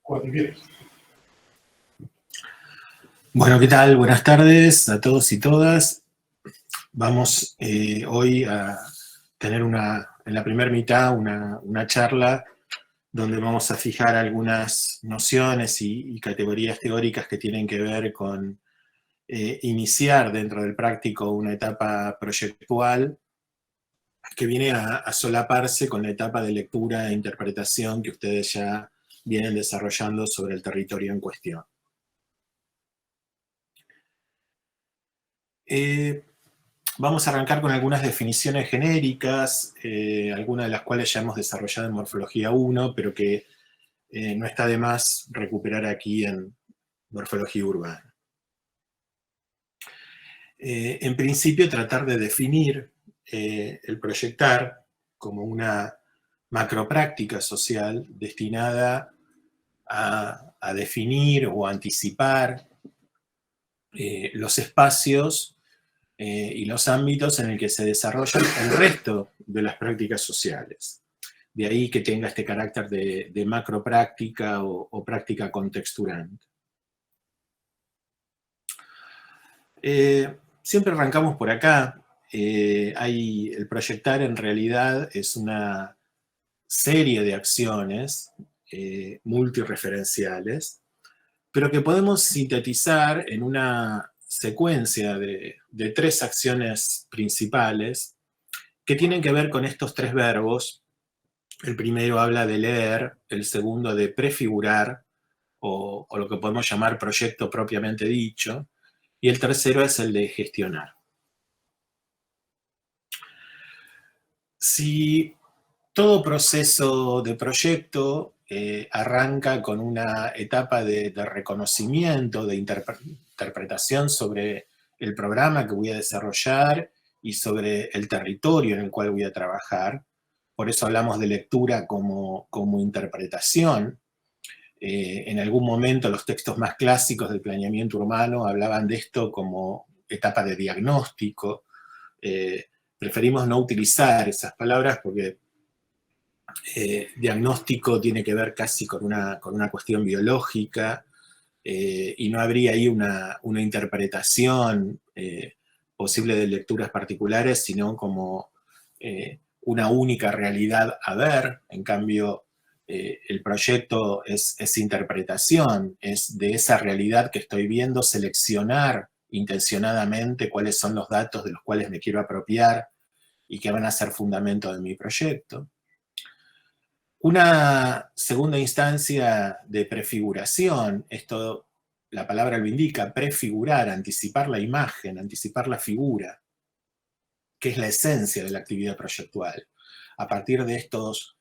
Bueno, ¿qué tal? Buenas tardes a todos y todas. Vamos hoy a tener en la primera mitad una charla donde vamos a fijar algunas nociones y categorías teóricas que tienen que ver con iniciar dentro del práctico una etapa proyectual que viene a solaparse con la etapa de lectura e interpretación que ustedes ya vienen desarrollando sobre el territorio en cuestión. Vamos a arrancar con algunas definiciones genéricas, algunas de las cuales ya hemos desarrollado en Morfología 1, pero que no está de más recuperar aquí en Morfología Urbana. En principio, tratar de definir el proyectar como una macropráctica social destinada a definir o anticipar los espacios y los ámbitos en el que se desarrollan el resto de las prácticas sociales. De ahí que tenga este carácter de macropráctica o práctica contexturante. Siempre arrancamos por acá. El proyectar en realidad es una serie de acciones multireferenciales, pero que podemos sintetizar en una secuencia de 3 acciones principales que tienen que ver con estos 3 verbos. El primero habla de leer, el segundo de prefigurar, o lo que podemos llamar proyecto propiamente dicho, y el tercero es el de gestionar. Si todo proceso de proyecto arranca con una etapa de reconocimiento, de interpretación sobre el programa que voy a desarrollar y sobre el territorio en el cual voy a trabajar. Por eso hablamos de lectura como interpretación. En algún momento los textos más clásicos del planeamiento urbano hablaban de esto como etapa de diagnóstico. Preferimos no utilizar esas palabras porque diagnóstico tiene que ver casi con una cuestión biológica y no habría ahí una interpretación posible de lecturas particulares, sino como una única realidad a ver. En cambio, el proyecto es interpretación, es de esa realidad que estoy viendo seleccionar intencionadamente cuáles son los datos de los cuales me quiero apropiar y que van a ser fundamento de mi proyecto. Una segunda instancia de prefiguración, esto la palabra lo indica, prefigurar, anticipar la imagen, anticipar la figura, que es la esencia de la actividad proyectual. A partir de estos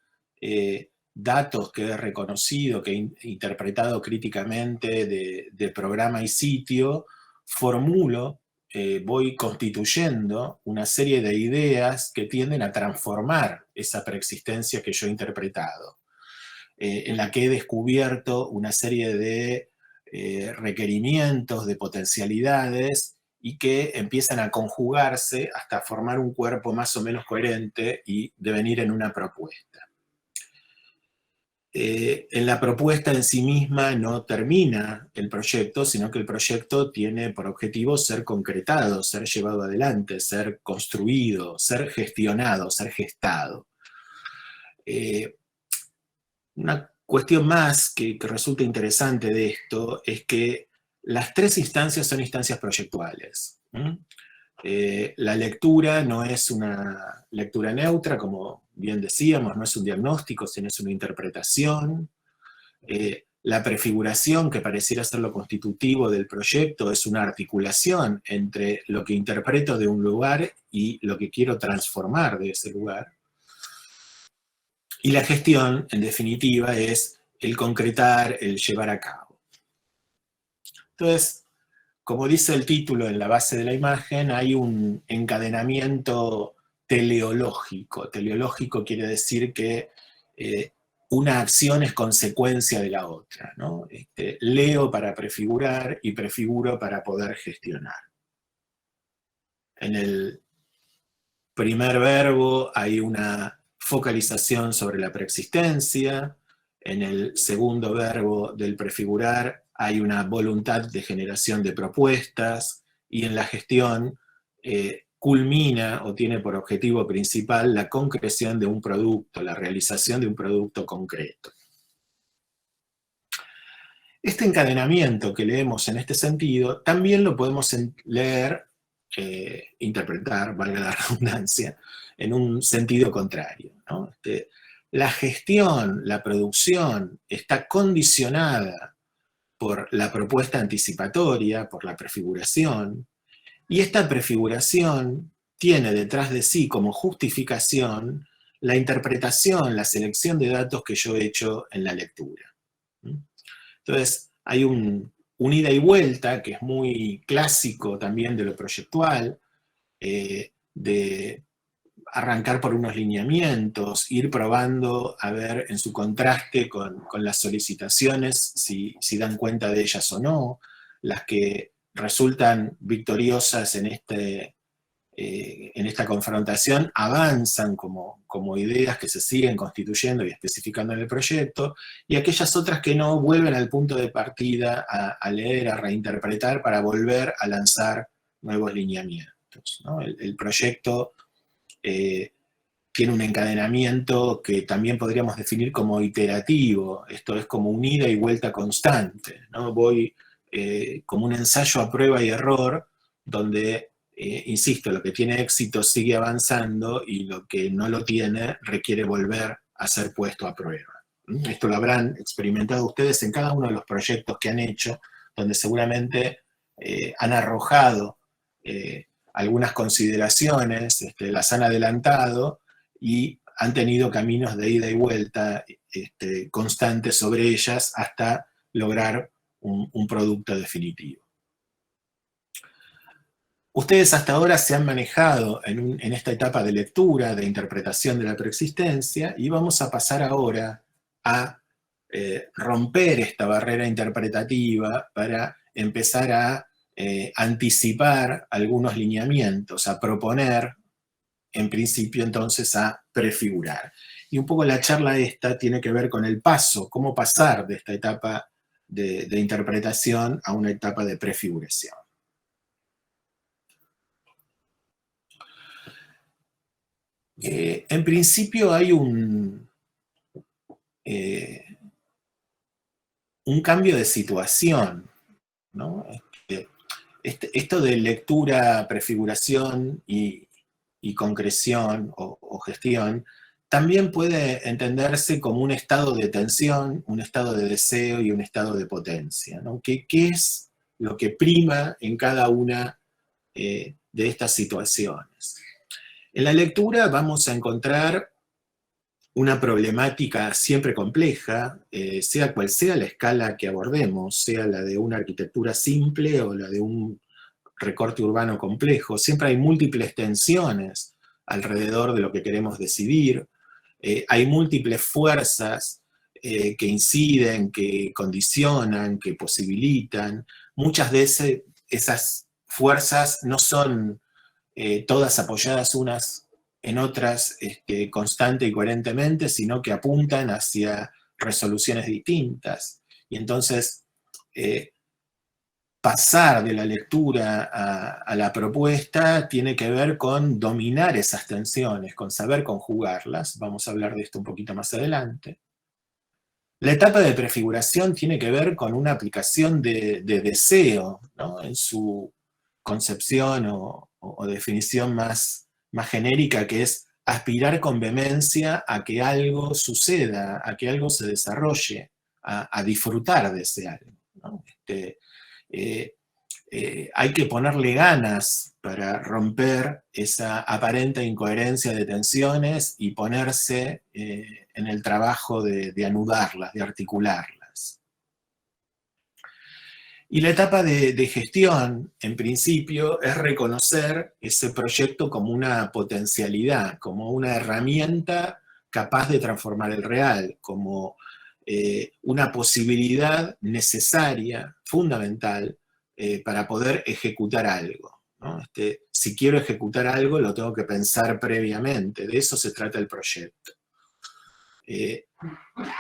datos que he reconocido, que he interpretado críticamente de programa y sitio, formulo, voy constituyendo una serie de ideas que tienden a transformar esa preexistencia que yo he interpretado, en la que he descubierto una serie de requerimientos, de potencialidades, y que empiezan a conjugarse hasta formar un cuerpo más o menos coherente y devenir en una propuesta. En la propuesta en sí misma no termina el proyecto, sino que el proyecto tiene por objetivo ser concretado, ser llevado adelante, ser construido, ser gestionado, ser gestado. Una cuestión más que resulta interesante de esto es que las 3 instancias son instancias proyectuales. La lectura no es una lectura neutra, como bien decíamos, no es un diagnóstico, sino es una interpretación. La prefiguración, que pareciera ser lo constitutivo del proyecto, es una articulación entre lo que interpreto de un lugar y lo que quiero transformar de ese lugar. Y la gestión, en definitiva, es el concretar, el llevar a cabo. Entonces, como dice el título en la base de la imagen, hay un encadenamiento teleológico. Teleológico quiere decir que una acción es consecuencia de la otra, ¿no? Leo para prefigurar y prefiguro para poder gestionar. En el primer verbo hay una focalización sobre la preexistencia. En el segundo verbo del prefigurar hay una voluntad de generación de propuestas, y en la gestión culmina o tiene por objetivo principal la concreción de un producto, la realización de un producto concreto. Este encadenamiento que leemos en este sentido también lo podemos leer, interpretar, valga la redundancia, en un sentido contrario, ¿no? La gestión, la producción está condicionada por la propuesta anticipatoria, por la prefiguración, y esta prefiguración tiene detrás de sí como justificación la interpretación, la selección de datos que yo he hecho en la lectura. Entonces, hay un ida y vuelta que es muy clásico también de lo proyectual, de arrancar por unos lineamientos, ir probando a ver en su contraste con las solicitaciones si dan cuenta de ellas o no, las que resultan victoriosas en esta confrontación avanzan como ideas que se siguen constituyendo y especificando en el proyecto, y aquellas otras que no vuelven al punto de partida a leer, a reinterpretar para volver a lanzar nuevos lineamientos, ¿no? El proyecto tiene un encadenamiento que también podríamos definir como iterativo, esto es como un ida y vuelta constante, ¿no? Voy como un ensayo a prueba y error, donde, insisto, lo que tiene éxito sigue avanzando y lo que no lo tiene requiere volver a ser puesto a prueba. Esto lo habrán experimentado ustedes en cada uno de los proyectos que han hecho, donde seguramente han arrojado algunas consideraciones, las han adelantado y han tenido caminos de ida y vuelta constantes sobre ellas hasta lograr un producto definitivo. Ustedes hasta ahora se han manejado en esta etapa de lectura, de interpretación de la preexistencia, y vamos a pasar ahora a romper esta barrera interpretativa para empezar a anticipar algunos lineamientos, a proponer, en principio entonces a prefigurar. Y un poco la charla esta tiene que ver con el paso, cómo pasar de esta etapa de interpretación a una etapa de prefiguración. En principio hay un cambio de situación, ¿no? Esto de lectura, prefiguración y concreción o gestión también puede entenderse como un estado de tensión, un estado de deseo y un estado de potencia, ¿no? ¿Qué es lo que prima en cada una de estas situaciones? En la lectura vamos a encontrar una problemática siempre compleja, sea cual sea la escala que abordemos, sea la de una arquitectura simple o la de un recorte urbano complejo. Siempre hay múltiples tensiones alrededor de lo que queremos decidir, hay múltiples fuerzas que inciden, que condicionan, que posibilitan. Muchas veces esas fuerzas no son todas apoyadas unas en otras constante y coherentemente, sino que apuntan hacia resoluciones distintas. Y entonces, pasar de la lectura a la propuesta tiene que ver con dominar esas tensiones, con saber conjugarlas. Vamos a hablar de esto un poquito más adelante. La etapa de prefiguración tiene que ver con una aplicación de deseo, ¿no? En su concepción o definición más genérica, que es aspirar con vehemencia a que algo suceda, a que algo se desarrolle, a disfrutar de ese algo, ¿no? Hay que ponerle ganas para romper esa aparente incoherencia de tensiones y ponerse en el trabajo de anudarlas, de articularlas. Y la etapa de gestión, en principio, es reconocer ese proyecto como una potencialidad, como una herramienta capaz de transformar el real, como una posibilidad necesaria, fundamental, para poder ejecutar algo, ¿no? Si quiero ejecutar algo, lo tengo que pensar previamente, de eso se trata el proyecto.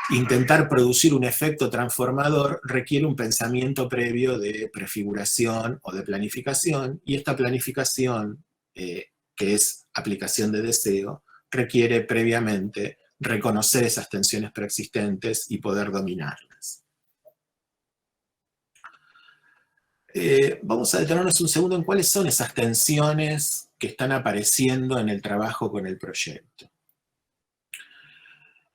intentar producir un efecto transformador requiere un pensamiento previo de prefiguración o de planificación, y esta planificación, que es aplicación de deseo, requiere previamente reconocer esas tensiones preexistentes y poder dominarlas. Vamos a detenernos un segundo en cuáles son esas tensiones que están apareciendo en el trabajo con el proyecto.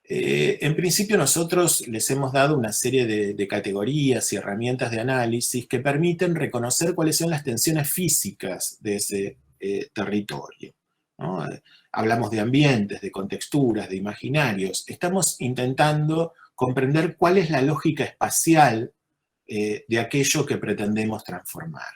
En principio nosotros les hemos dado una serie de categorías y herramientas de análisis que permiten reconocer cuáles son las tensiones físicas de ese territorio, ¿no? Hablamos de ambientes, de contexturas, de imaginarios. Estamos intentando comprender cuál es la lógica espacial de aquello que pretendemos transformar.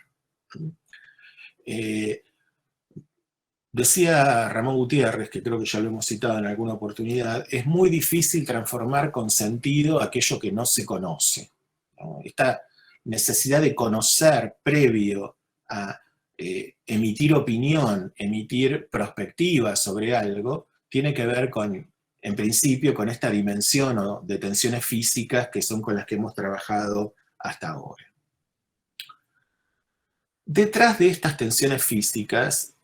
Decía Ramón Gutiérrez, que creo que ya lo hemos citado en alguna oportunidad, es muy difícil transformar con sentido aquello que no se conoce, ¿no? Esta necesidad de conocer previo a emitir opinión, emitir perspectiva sobre algo, tiene que ver con, en principio, con esta dimensión, ¿no?, de tensiones físicas que son con las que hemos trabajado hasta ahora. Detrás de estas tensiones físicas,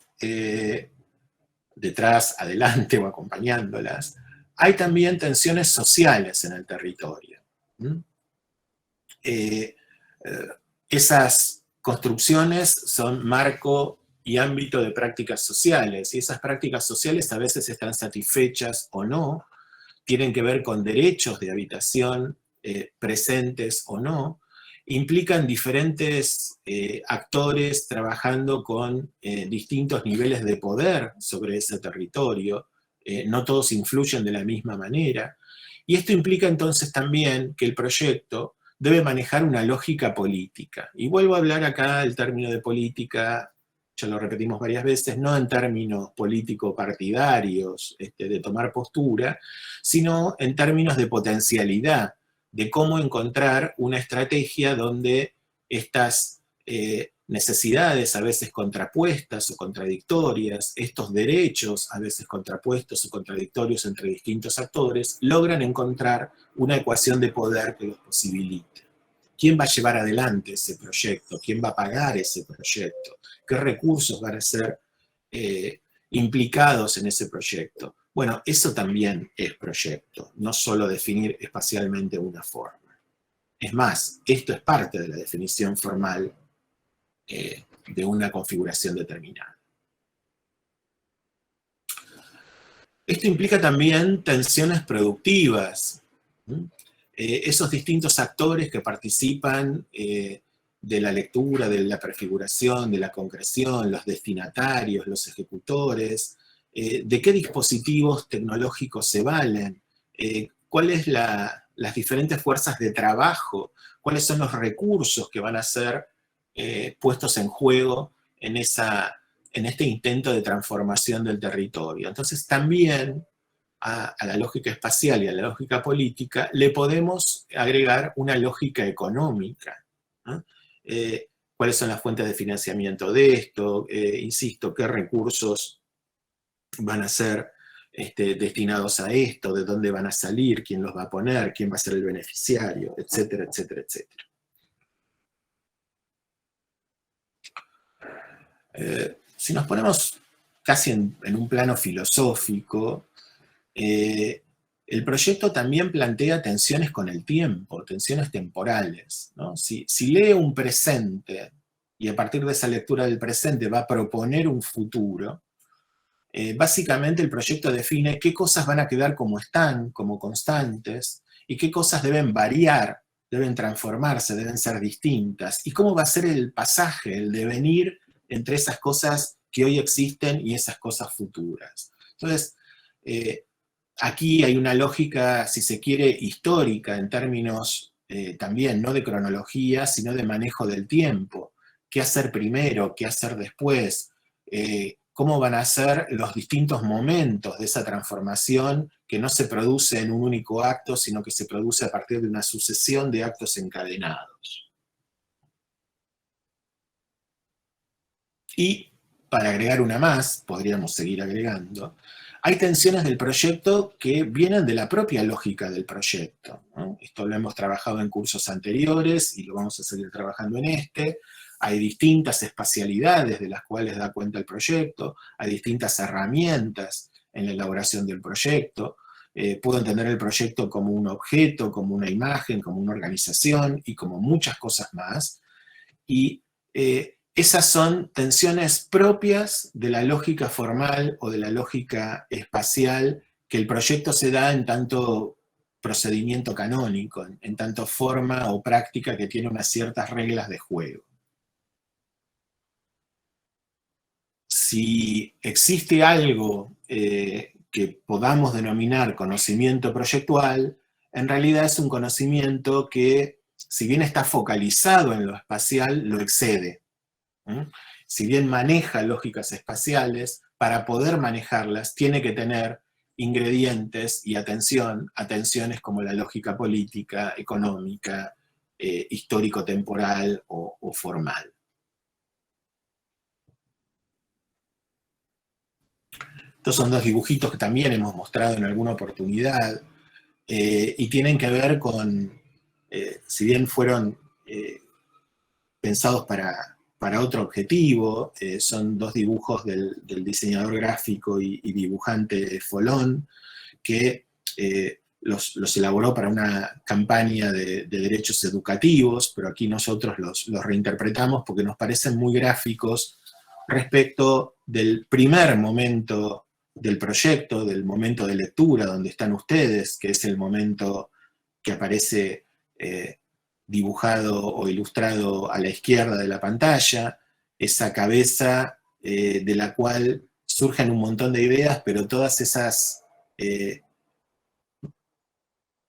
detrás, adelante o acompañándolas, hay también tensiones sociales en el territorio. Esas construcciones son marco y ámbito de prácticas sociales, y esas prácticas sociales a veces están satisfechas o no, tienen que ver con derechos de habitación presentes o no, implican diferentes actores trabajando con distintos niveles de poder sobre ese territorio, no todos influyen de la misma manera, y esto implica entonces también que el proyecto debe manejar una lógica política. Y vuelvo a hablar acá el término de política, ya lo repetimos varias veces, no en términos político-partidarios, de tomar postura, sino en términos de potencialidad, de cómo encontrar una estrategia donde estas necesidades a veces contrapuestas o contradictorias, estos derechos a veces contrapuestos o contradictorios entre distintos actores, logran encontrar una ecuación de poder que los posibilite. ¿Quién va a llevar adelante ese proyecto? ¿Quién va a pagar ese proyecto? ¿Qué recursos van a ser implicados en ese proyecto? Bueno, eso también es proyecto, no solo definir espacialmente una forma. Es más, esto es parte de la definición formal de una configuración determinada. Esto implica también tensiones productivas. Esos distintos actores que participan de la lectura, de la prefiguración, de la concreción, los destinatarios, los ejecutores, de qué dispositivos tecnológicos se valen, cuáles las diferentes fuerzas de trabajo, cuáles son los recursos que van a ser puestos en juego en este intento de transformación del territorio. Entonces también a la lógica espacial y a la lógica política le podemos agregar una lógica económica, ¿no? ¿Cuáles son las fuentes de financiamiento de esto? Insisto, ¿qué recursos van a ser destinados a esto? ¿De dónde van a salir? ¿Quién los va a poner? ¿Quién va a ser el beneficiario? Etcétera, etcétera, etcétera. Si nos ponemos casi en un plano filosófico, el proyecto también plantea tensiones con el tiempo, tensiones temporales, ¿no? Si lee un presente y a partir de esa lectura del presente va a proponer un futuro, básicamente el proyecto define qué cosas van a quedar como están, como constantes, y qué cosas deben variar, deben transformarse, deben ser distintas, y cómo va a ser el pasaje, el devenir entre esas cosas que hoy existen y esas cosas futuras. Entonces, aquí hay una lógica, si se quiere, histórica en términos también no de cronología, sino de manejo del tiempo. ¿Qué hacer primero? ¿Qué hacer después? ¿Cómo van a ser los distintos momentos de esa transformación que no se produce en un único acto, sino que se produce a partir de una sucesión de actos encadenados? Y para agregar una más, podríamos seguir agregando, hay tensiones del proyecto que vienen de la propia lógica del proyecto, ¿no? Esto lo hemos trabajado en cursos anteriores y lo vamos a seguir trabajando en este. Hay distintas espacialidades de las cuales da cuenta el proyecto, hay distintas herramientas en la elaboración del proyecto. Puedo entender el proyecto como un objeto, como una imagen, como una organización y como muchas cosas más. Y esas son tensiones propias de la lógica formal o de la lógica espacial que el proyecto se da en tanto procedimiento canónico, en tanto forma o práctica que tiene unas ciertas reglas de juego. Si existe algo que podamos denominar conocimiento proyectual, en realidad es un conocimiento que, si bien está focalizado en lo espacial, lo excede. Si bien maneja lógicas espaciales, para poder manejarlas tiene que tener ingredientes y atenciones como la lógica política, económica, histórico-temporal o formal. Estos son dos dibujitos que también hemos mostrado en alguna oportunidad y tienen que ver con, si bien fueron pensados para otro objetivo, son dos dibujos del diseñador gráfico y dibujante Folón, que los elaboró para una campaña de derechos educativos, pero aquí nosotros los reinterpretamos porque nos parecen muy gráficos respecto del primer momento del proyecto, del momento de lectura donde están ustedes, que es el momento que aparece dibujado o ilustrado a la izquierda de la pantalla, esa cabeza de la cual surgen un montón de ideas, pero todas esas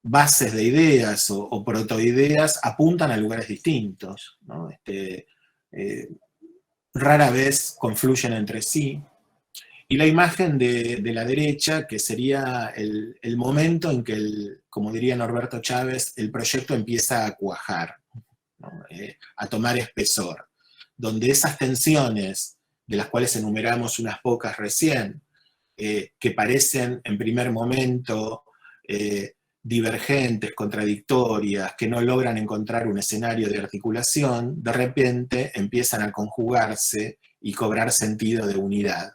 bases de ideas o protoideas apuntan a lugares distintos, ¿no? Rara vez confluyen entre sí. Y la imagen de la derecha, que sería el momento en que, como diría Norberto Chávez, el proyecto empieza a cuajar, ¿no? A tomar espesor, donde esas tensiones, de las cuales enumeramos unas pocas recién, que parecen en primer momento divergentes, contradictorias, que no logran encontrar un escenario de articulación, de repente empiezan a conjugarse y cobrar sentido de unidad.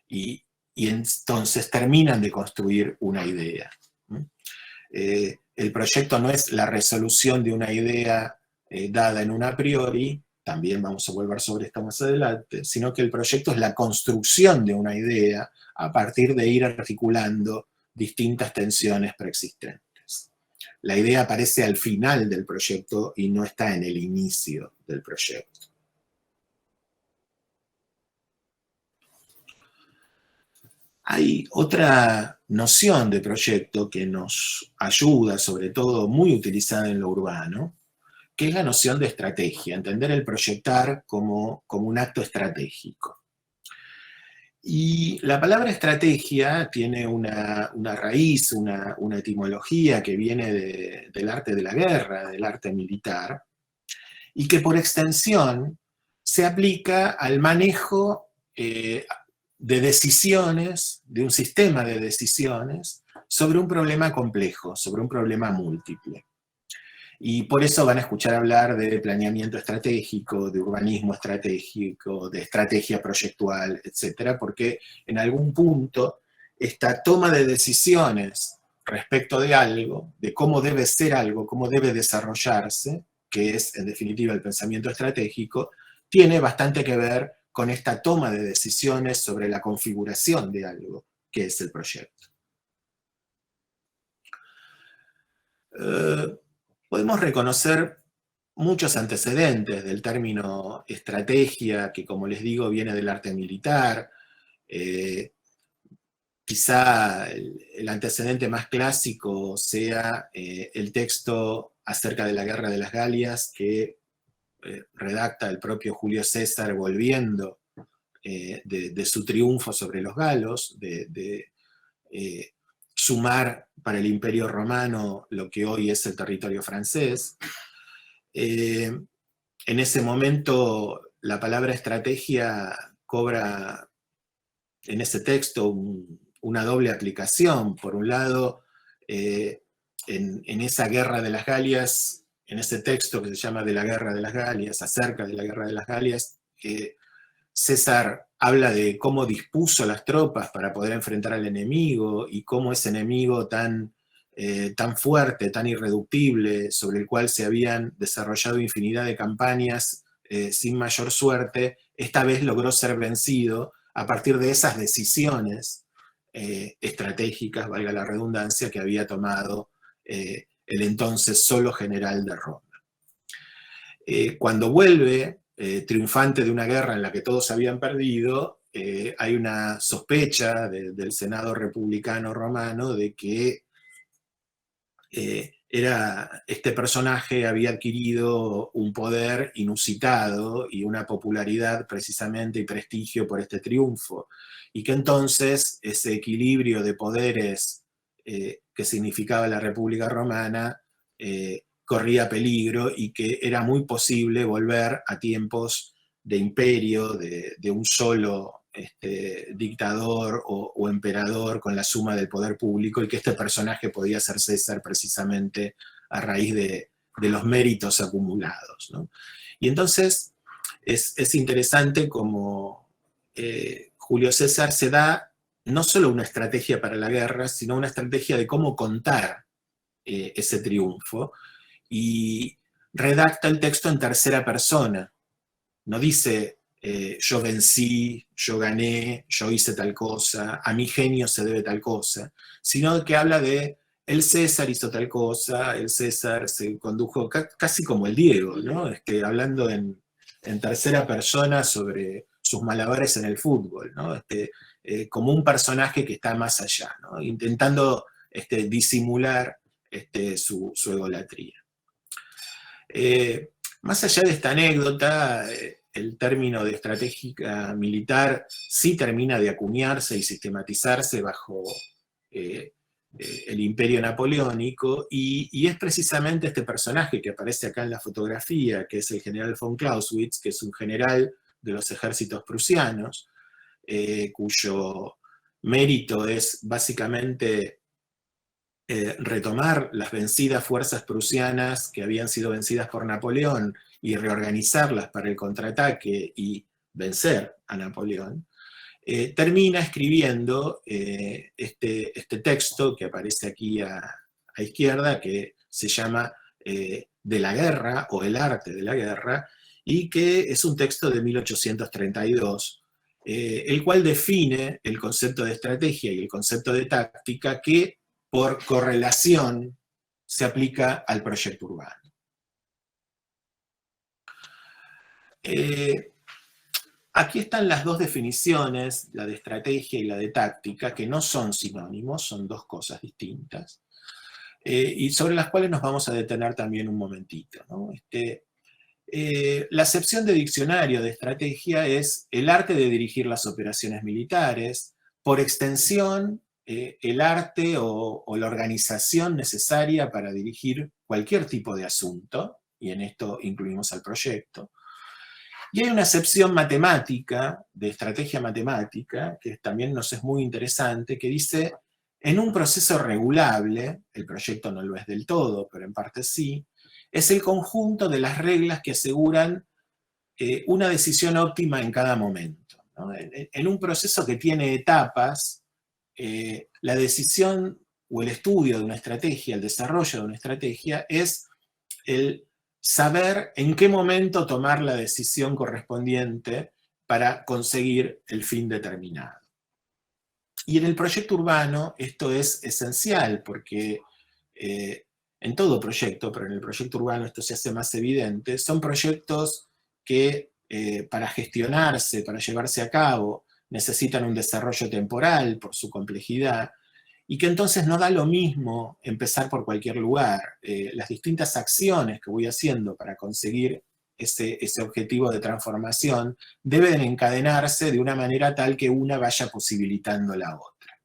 Y entonces terminan de construir una idea. El proyecto no es la resolución de una idea dada en un a priori, también vamos a volver sobre esto más adelante, sino que el proyecto es la construcción de una idea a partir de ir articulando distintas tensiones preexistentes. La idea aparece al final del proyecto y no está en el inicio del proyecto. Hay otra noción de proyecto que nos ayuda, sobre todo muy utilizada en lo urbano, que es la noción de estrategia, entender el proyectar como un acto estratégico. Y la palabra estrategia tiene una raíz, una etimología que viene del arte de la guerra, del arte militar, y que por extensión se aplica al manejo de decisiones, de un sistema de decisiones, sobre un problema complejo, sobre un problema múltiple. Y por eso van a escuchar hablar de planeamiento estratégico, de urbanismo estratégico, de estrategia proyectual, etcétera, porque en algún punto esta toma de decisiones respecto de algo, de cómo debe ser algo, cómo debe desarrollarse, que es en definitiva el pensamiento estratégico, tiene bastante que ver con esta toma de decisiones sobre la configuración de algo, que es el proyecto. Podemos reconocer muchos antecedentes del término estrategia, que como les digo viene del arte militar. Quizá el antecedente más clásico sea el texto acerca de la Guerra de las Galias que redacta el propio Julio César volviendo de su triunfo sobre los galos, de sumar para el Imperio Romano lo que hoy es el territorio francés. En ese momento la palabra estrategia cobra en ese texto una doble aplicación. Por un lado, en esa guerra de las Galias, en ese texto que se llama De la Guerra de las Galias, acerca de la Guerra de las Galias, César habla de cómo dispuso las tropas para poder enfrentar al enemigo y cómo ese enemigo tan fuerte, tan irreductible, sobre el cual se habían desarrollado infinidad de campañas sin mayor suerte, esta vez logró ser vencido a partir de esas decisiones estratégicas, valga la redundancia, que había tomado el entonces solo general de Roma. Cuando vuelve triunfante de una guerra en la que todos habían perdido, hay una sospecha del Senado republicano romano de que este personaje había adquirido un poder inusitado y una popularidad precisamente y prestigio por este triunfo, y que entonces ese equilibrio de poderes que significaba la República Romana corría peligro y que era muy posible volver a tiempos de imperio, de un solo dictador o emperador con la suma del poder público, y que este personaje podía ser César precisamente a raíz de los méritos acumulados, ¿no? Y entonces es interesante como Julio César se da no solo una estrategia para la guerra, sino una estrategia de cómo contar ese triunfo, y redacta el texto en tercera persona. No dice yo vencí, yo gané, yo hice tal cosa, a mi genio se debe tal cosa, sino que habla de el César hizo tal cosa, el César se condujo casi como el Diego, ¿no? Hablando en tercera persona sobre sus malabares en el fútbol, ¿no? Como un personaje que está más allá, ¿no? Intentando disimular su egolatría. Más allá de esta anécdota, el término de estrategia militar sí termina de acuñarse y sistematizarse bajo el imperio napoleónico, y es precisamente este personaje que aparece acá en la fotografía, que es el general von Clausewitz, que es un general de los ejércitos prusianos, cuyo mérito es básicamente retomar las vencidas fuerzas prusianas que habían sido vencidas por Napoleón y reorganizarlas para el contraataque y vencer a Napoleón, termina escribiendo este texto que aparece aquí a izquierda, que se llama De la guerra o El arte de la guerra, y que es un texto de 1832, el cual define el concepto de estrategia y el concepto de táctica que por correlación se aplica al proyecto urbano. Aquí están las dos definiciones, la de estrategia y la de táctica, que no son sinónimos, son dos cosas distintas, y sobre las cuales nos vamos a detener también un momentito, ¿no? La acepción de diccionario de estrategia es el arte de dirigir las operaciones militares, por extensión, el arte o la organización necesaria para dirigir cualquier tipo de asunto, y en esto incluimos al proyecto. Y hay una acepción matemática, de estrategia matemática, que también nos es muy interesante, que dice, en un proceso regulable, el proyecto no lo es del todo, pero en parte sí, es el conjunto de las reglas que aseguran una decisión óptima en cada momento, ¿no? En un proceso que tiene etapas, la decisión o el estudio de una estrategia, el desarrollo de una estrategia, es el saber en qué momento tomar la decisión correspondiente para conseguir el fin determinado. Y en el proyecto urbano esto es esencial porque en todo proyecto, pero en el proyecto urbano esto se hace más evidente, son proyectos que para gestionarse, para llevarse a cabo, necesitan un desarrollo temporal por su complejidad, y que entonces no da lo mismo empezar por cualquier lugar. Las distintas acciones que voy haciendo para conseguir ese objetivo de transformación deben encadenarse de una manera tal que una vaya posibilitando la otra.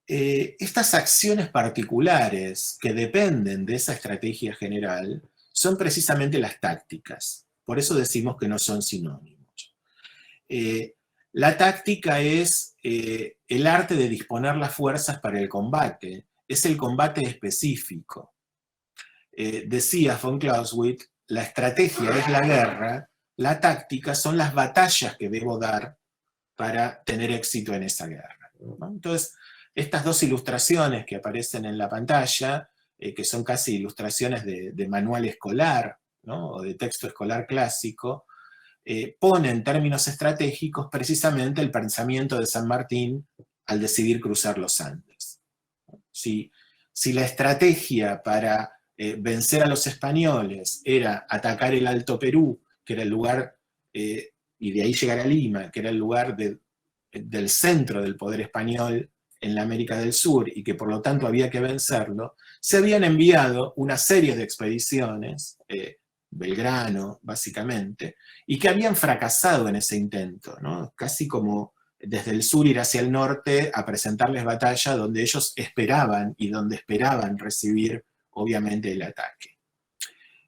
Estas acciones particulares que dependen de esa estrategia general son precisamente las tácticas. Por eso decimos que no son sinónimos. La táctica es el arte de disponer las fuerzas para el combate, es el combate específico. Decía von Clausewitz, la estrategia es la guerra, la táctica son las batallas que debo dar para tener éxito en esa guerra, ¿no? Entonces, estas dos ilustraciones que aparecen en la pantalla, que son casi ilustraciones de manual escolar, ¿no? O de texto escolar clásico, pone en términos estratégicos precisamente el pensamiento de San Martín al decidir cruzar los Andes. Si la estrategia para vencer a los españoles era atacar el Alto Perú, que era el lugar, y de ahí llegar a Lima, que era el lugar del centro del poder español en la América del Sur, y que por lo tanto había que vencerlo, se habían enviado una serie de expediciones, Belgrano, básicamente, y que habían fracasado en ese intento, ¿no? Casi como desde el sur ir hacia el norte a presentarles batalla donde ellos esperaban y donde esperaban recibir, obviamente, el ataque.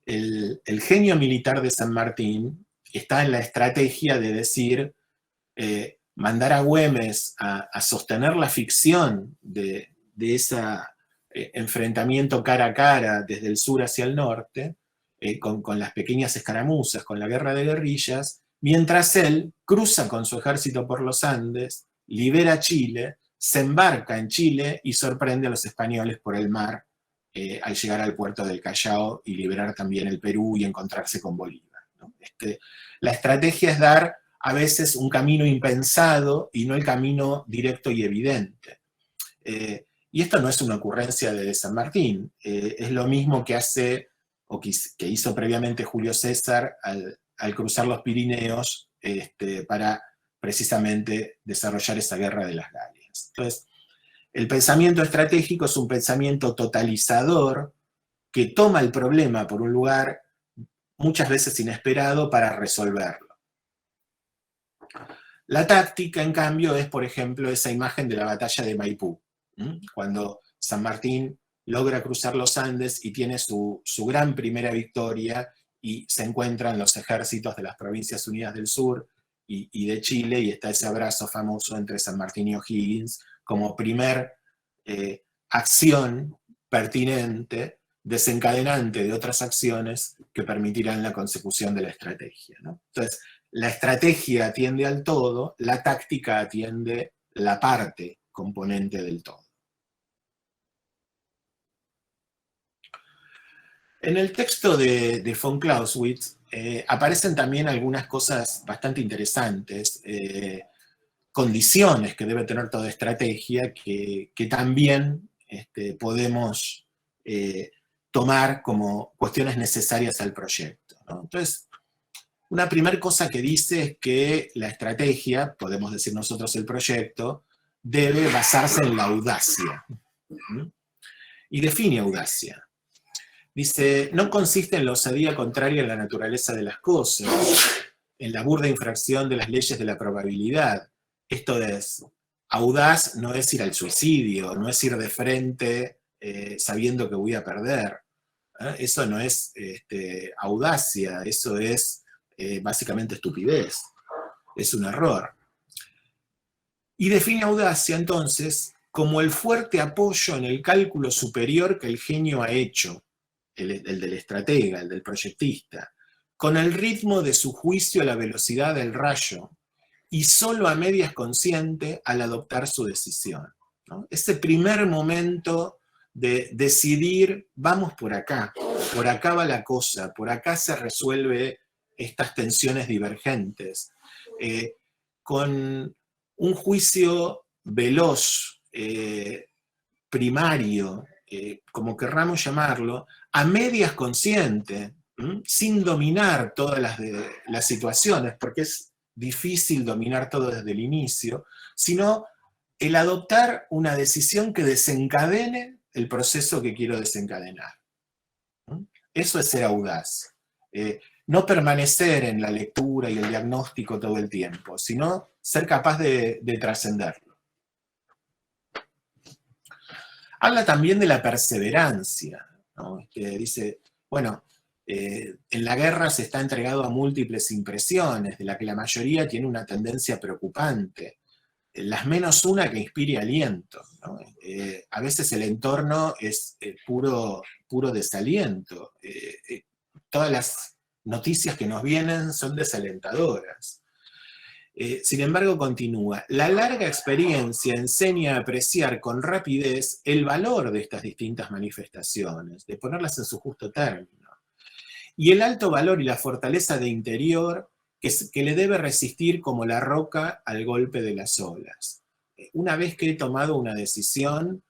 El genio militar de San Martín está en la estrategia de decir, mandar a Güemes a sostener la ficción de ese enfrentamiento cara a cara desde el sur hacia el norte, con las pequeñas escaramuzas, con la guerra de guerrillas, mientras él cruza con su ejército por los Andes, libera Chile, se embarca en Chile y sorprende a los españoles por el mar al llegar al puerto del Callao y liberar también el Perú y encontrarse con Bolívar, ¿no? La estrategia es dar a veces un camino impensado y no el camino directo y evidente. Y esto no es una ocurrencia de San Martín, es lo mismo que hace, o que hizo previamente Julio César al cruzar los Pirineos para precisamente desarrollar esa guerra de las Galias. Entonces, el pensamiento estratégico es un pensamiento totalizador que toma el problema por un lugar muchas veces inesperado para resolverlo. La táctica, en cambio, es, por ejemplo, esa imagen de la batalla de Maipú, cuando San Martín logra cruzar los Andes y tiene su gran primera victoria y se encuentran los ejércitos de las Provincias Unidas del Sur y de Chile, y está ese abrazo famoso entre San Martín y O'Higgins como primer acción pertinente, desencadenante de otras acciones que permitirán la consecución de la estrategia, ¿no? Entonces, la estrategia atiende al todo, la táctica atiende la parte componente del todo. En el texto de von Clausewitz aparecen también algunas cosas bastante interesantes, condiciones que debe tener toda estrategia que también podemos tomar como cuestiones necesarias al proyecto, ¿no? Entonces, una primera cosa que dice es que la estrategia, podemos decir nosotros el proyecto, debe basarse en la audacia. Y define audacia. Dice, no consiste en la osadía contraria a la naturaleza de las cosas, en la burda infracción de las leyes de la probabilidad. Esto es, audaz no es ir al suicidio, no es ir de frente sabiendo que voy a perder. Eso no es audacia, eso es básicamente estupidez, es un error. Y define audacia entonces como el fuerte apoyo en el cálculo superior que el genio ha hecho, el del estratega, el del proyectista, con el ritmo de su juicio a la velocidad del rayo, y solo a medias consciente al adoptar su decisión, ¿no? Ese primer momento de decidir, vamos por acá va la cosa, por acá se resuelve estas tensiones divergentes, con un juicio veloz, primario, como querramos llamarlo, a medias consciente, sin dominar todas las situaciones, porque es difícil dominar todo desde el inicio, sino el adoptar una decisión que desencadene el proceso que quiero desencadenar. Eso es ser audaz. No permanecer en la lectura y el diagnóstico todo el tiempo, sino ser capaz de trascenderlo. Habla también de la perseverancia, ¿no? Dice, bueno, En la guerra se está entregado a múltiples impresiones, de la que la mayoría tiene una tendencia preocupante. Las menos una que inspire aliento, ¿no? A veces el entorno es puro desaliento. Todas las noticias que nos vienen son desalentadoras. Sin embargo, continúa. La larga experiencia enseña a apreciar con rapidez el valor de estas distintas manifestaciones, de ponerlas en su justo término. Y el alto valor y la fortaleza de interior que le debe resistir como la roca al golpe de las olas. Una vez que he tomado una decisión,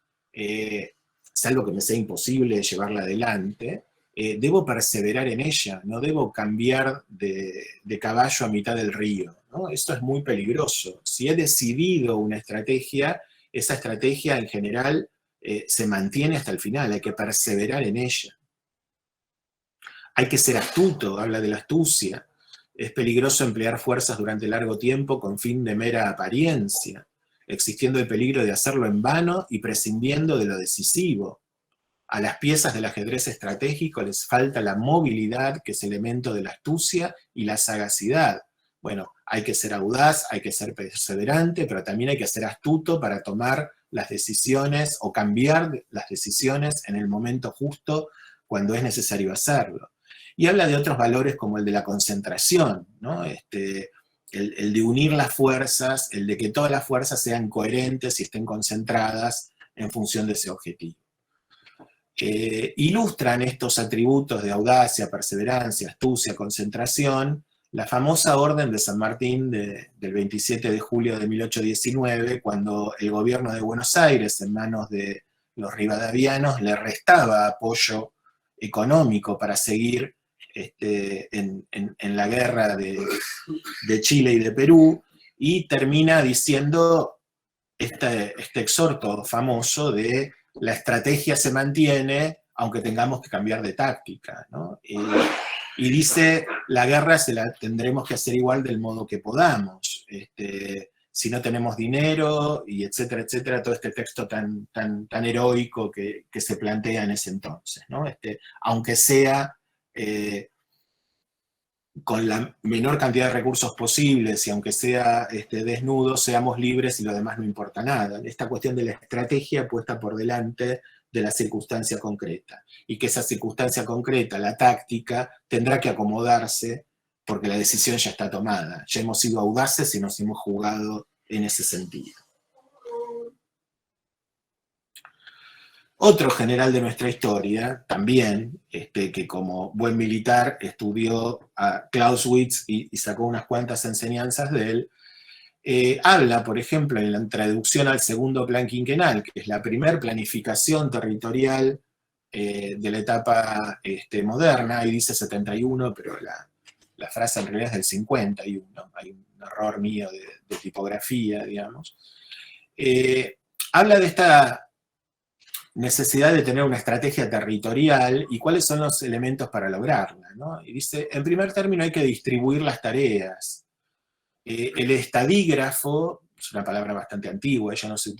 salvo que me sea imposible llevarla adelante, debo perseverar en ella, no debo cambiar de caballo a mitad del río, ¿no? Esto es muy peligroso. Si he decidido una estrategia, esa estrategia en general se mantiene hasta el final, hay que perseverar en ella. Hay que ser astuto, habla de la astucia. Es peligroso emplear fuerzas durante largo tiempo con fin de mera apariencia, existiendo el peligro de hacerlo en vano y prescindiendo de lo decisivo. A las piezas del ajedrez estratégico les falta la movilidad, que es elemento de la astucia, y la sagacidad. Bueno, hay que ser audaz, hay que ser perseverante, pero también hay que ser astuto para tomar las decisiones o cambiar las decisiones en el momento justo cuando es necesario hacerlo. Y habla de otros valores como el de la concentración, ¿no? El de unir las fuerzas, el de que todas las fuerzas sean coherentes y estén concentradas en función de ese objetivo. Ilustran estos atributos de audacia, perseverancia, astucia, concentración, la famosa Orden de San Martín del 27 de julio de 1819, cuando el gobierno de Buenos Aires, en manos de los rivadavianos, le restaba apoyo económico para seguir en la guerra de Chile y de Perú, y termina diciendo este exhorto famoso de la estrategia se mantiene aunque tengamos que cambiar de táctica, ¿no? Y dice, la guerra se la tendremos que hacer igual del modo que podamos. Si no tenemos dinero, y etcétera, etcétera, todo este texto tan heroico que se plantea en ese entonces, ¿no? Aunque sea con la menor cantidad de recursos posibles y aunque sea desnudo, seamos libres y lo demás no importa nada. Esta cuestión de la estrategia puesta por delante de la circunstancia concreta, y que esa circunstancia concreta, la táctica, tendrá que acomodarse porque la decisión ya está tomada. Ya hemos sido audaces y nos hemos jugado en ese sentido. Otro general de nuestra historia, también, que como buen militar estudió a Clausewitz y sacó unas cuantas enseñanzas de él, habla, por ejemplo, en la introducción al segundo plan quinquenal, que es la primera planificación territorial de la etapa moderna, y dice 71, pero la frase en realidad es del 51, hay un error mío de tipografía, digamos. Habla de esta necesidad de tener una estrategia territorial y cuáles son los elementos para lograrla, ¿no? Y dice, en primer término hay que distribuir las tareas. El estadígrafo, es una palabra bastante antigua, ella no se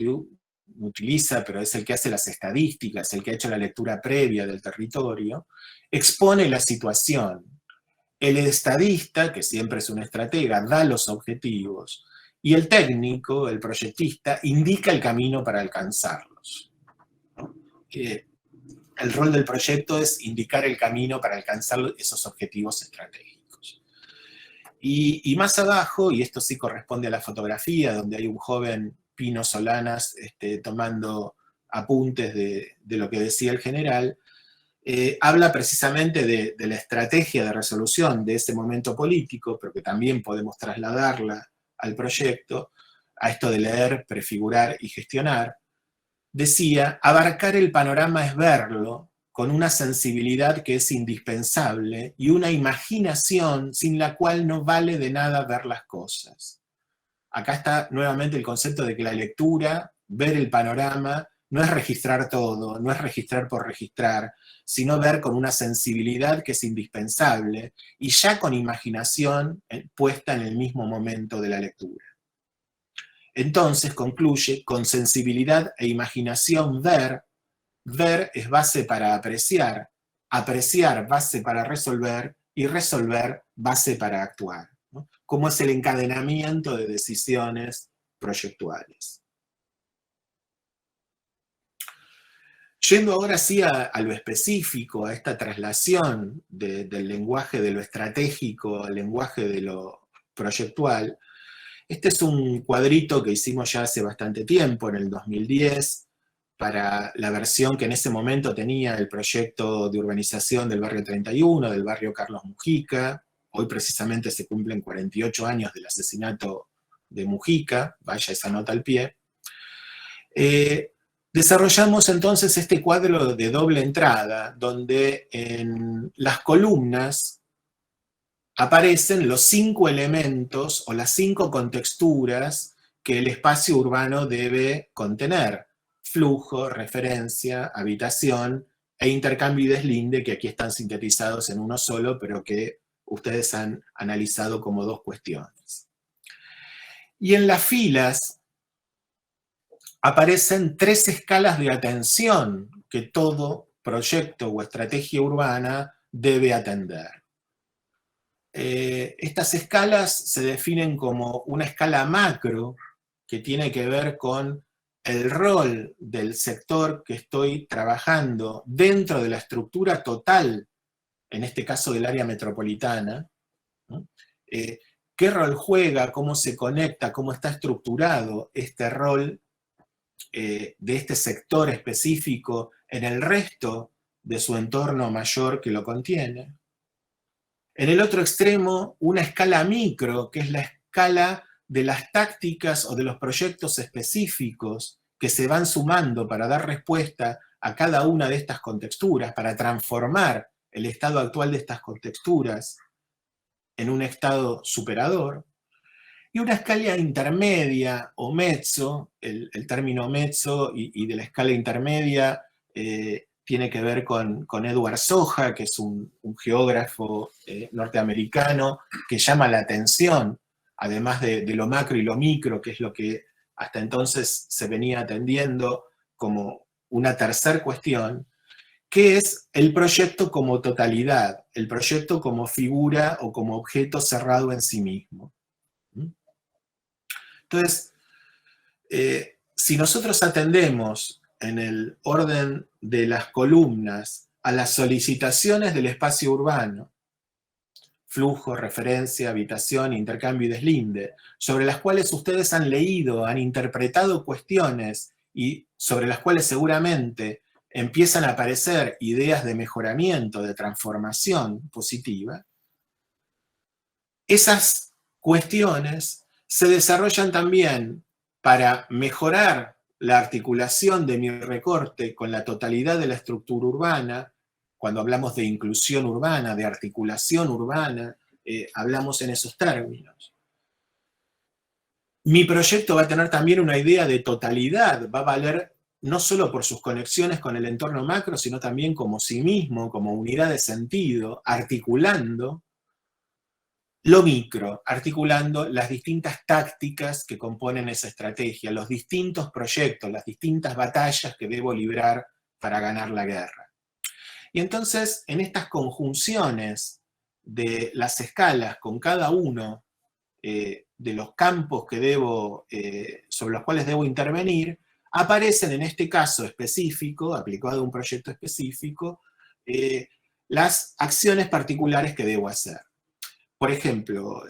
utiliza, pero es el que hace las estadísticas, el que ha hecho la lectura previa del territorio, expone la situación. El estadista, que siempre es un estratega, da los objetivos, y el técnico, el proyectista, indica el camino para alcanzarlos. El rol del proyecto es indicar el camino para alcanzar esos objetivos estratégicos. Y más abajo, y esto sí corresponde a la fotografía, donde hay un joven Pino Solanas tomando apuntes de lo que decía el general, habla precisamente de la estrategia de resolución de ese momento político, pero que también podemos trasladarla al proyecto, a esto de leer, prefigurar y gestionar. Decía, abarcar el panorama es verlo con una sensibilidad que es indispensable y una imaginación sin la cual no vale de nada ver las cosas. Acá está nuevamente el concepto de que la lectura, ver el panorama, no es registrar todo, no es registrar por registrar, sino ver con una sensibilidad que es indispensable y ya con imaginación puesta en el mismo momento de la lectura. Entonces, concluye, con sensibilidad e imaginación ver es base para apreciar apreciar base para resolver y resolver base para actuar, ¿no? Cómo es el encadenamiento de decisiones proyectuales. Yendo ahora sí a lo específico, a esta traslación del lenguaje de lo estratégico al lenguaje de lo proyectual, este es un cuadrito que hicimos ya hace bastante tiempo, en el 2010, para la versión que en ese momento tenía el proyecto de urbanización del barrio 31, del barrio Carlos Mujica. Hoy precisamente se cumplen 48 años del asesinato de Mujica, vaya esa nota al pie. Desarrollamos entonces este cuadro de doble entrada, donde en las columnas aparecen los 5 elementos o las 5 contexturas que el espacio urbano debe contener: flujo, referencia, habitación e intercambio y deslinde, que aquí están sintetizados en uno solo, pero que ustedes han analizado como 2 cuestiones. Y en las filas aparecen 3 escalas de atención que todo proyecto o estrategia urbana debe atender. Estas escalas se definen como una escala macro, que tiene que ver con el rol del sector que estoy trabajando dentro de la estructura total, en este caso del área metropolitana, ¿no? ¿Qué rol juega? ¿Cómo se conecta? ¿Cómo está estructurado este rol de este sector específico en el resto de su entorno mayor que lo contiene? En el otro extremo, una escala micro, que es la escala de las tácticas o de los proyectos específicos que se van sumando para dar respuesta a cada una de estas contexturas, para transformar el estado actual de estas contexturas en un estado superador. Y una escala intermedia o mezzo, el término mezzo y de la escala intermedia tiene que ver con Edward Soja, que es un geógrafo norteamericano, que llama la atención, además de lo macro y lo micro, que es lo que hasta entonces se venía atendiendo como una tercera cuestión, que es el proyecto como totalidad, el proyecto como figura o como objeto cerrado en sí mismo. Entonces, si nosotros atendemos en el orden de las columnas a las solicitaciones del espacio urbano, flujo, referencia, habitación, intercambio y deslinde, sobre las cuales ustedes han leído, han interpretado cuestiones y sobre las cuales seguramente empiezan a aparecer ideas de mejoramiento, de transformación positiva, esas cuestiones se desarrollan también para mejorar la articulación de mi recorte con la totalidad de la estructura urbana. Cuando hablamos de inclusión urbana, de articulación urbana, hablamos en esos términos. Mi proyecto va a tener también una idea de totalidad, va a valer no solo por sus conexiones con el entorno macro, sino también como sí mismo, como unidad de sentido, articulando lo micro, articulando las distintas tácticas que componen esa estrategia, los distintos proyectos, las distintas batallas que debo librar para ganar la guerra. Y entonces, en estas conjunciones de las escalas con cada uno de los campos que sobre los cuales debo intervenir, aparecen en este caso específico, aplicado a un proyecto específico, las acciones particulares que debo hacer. Por ejemplo,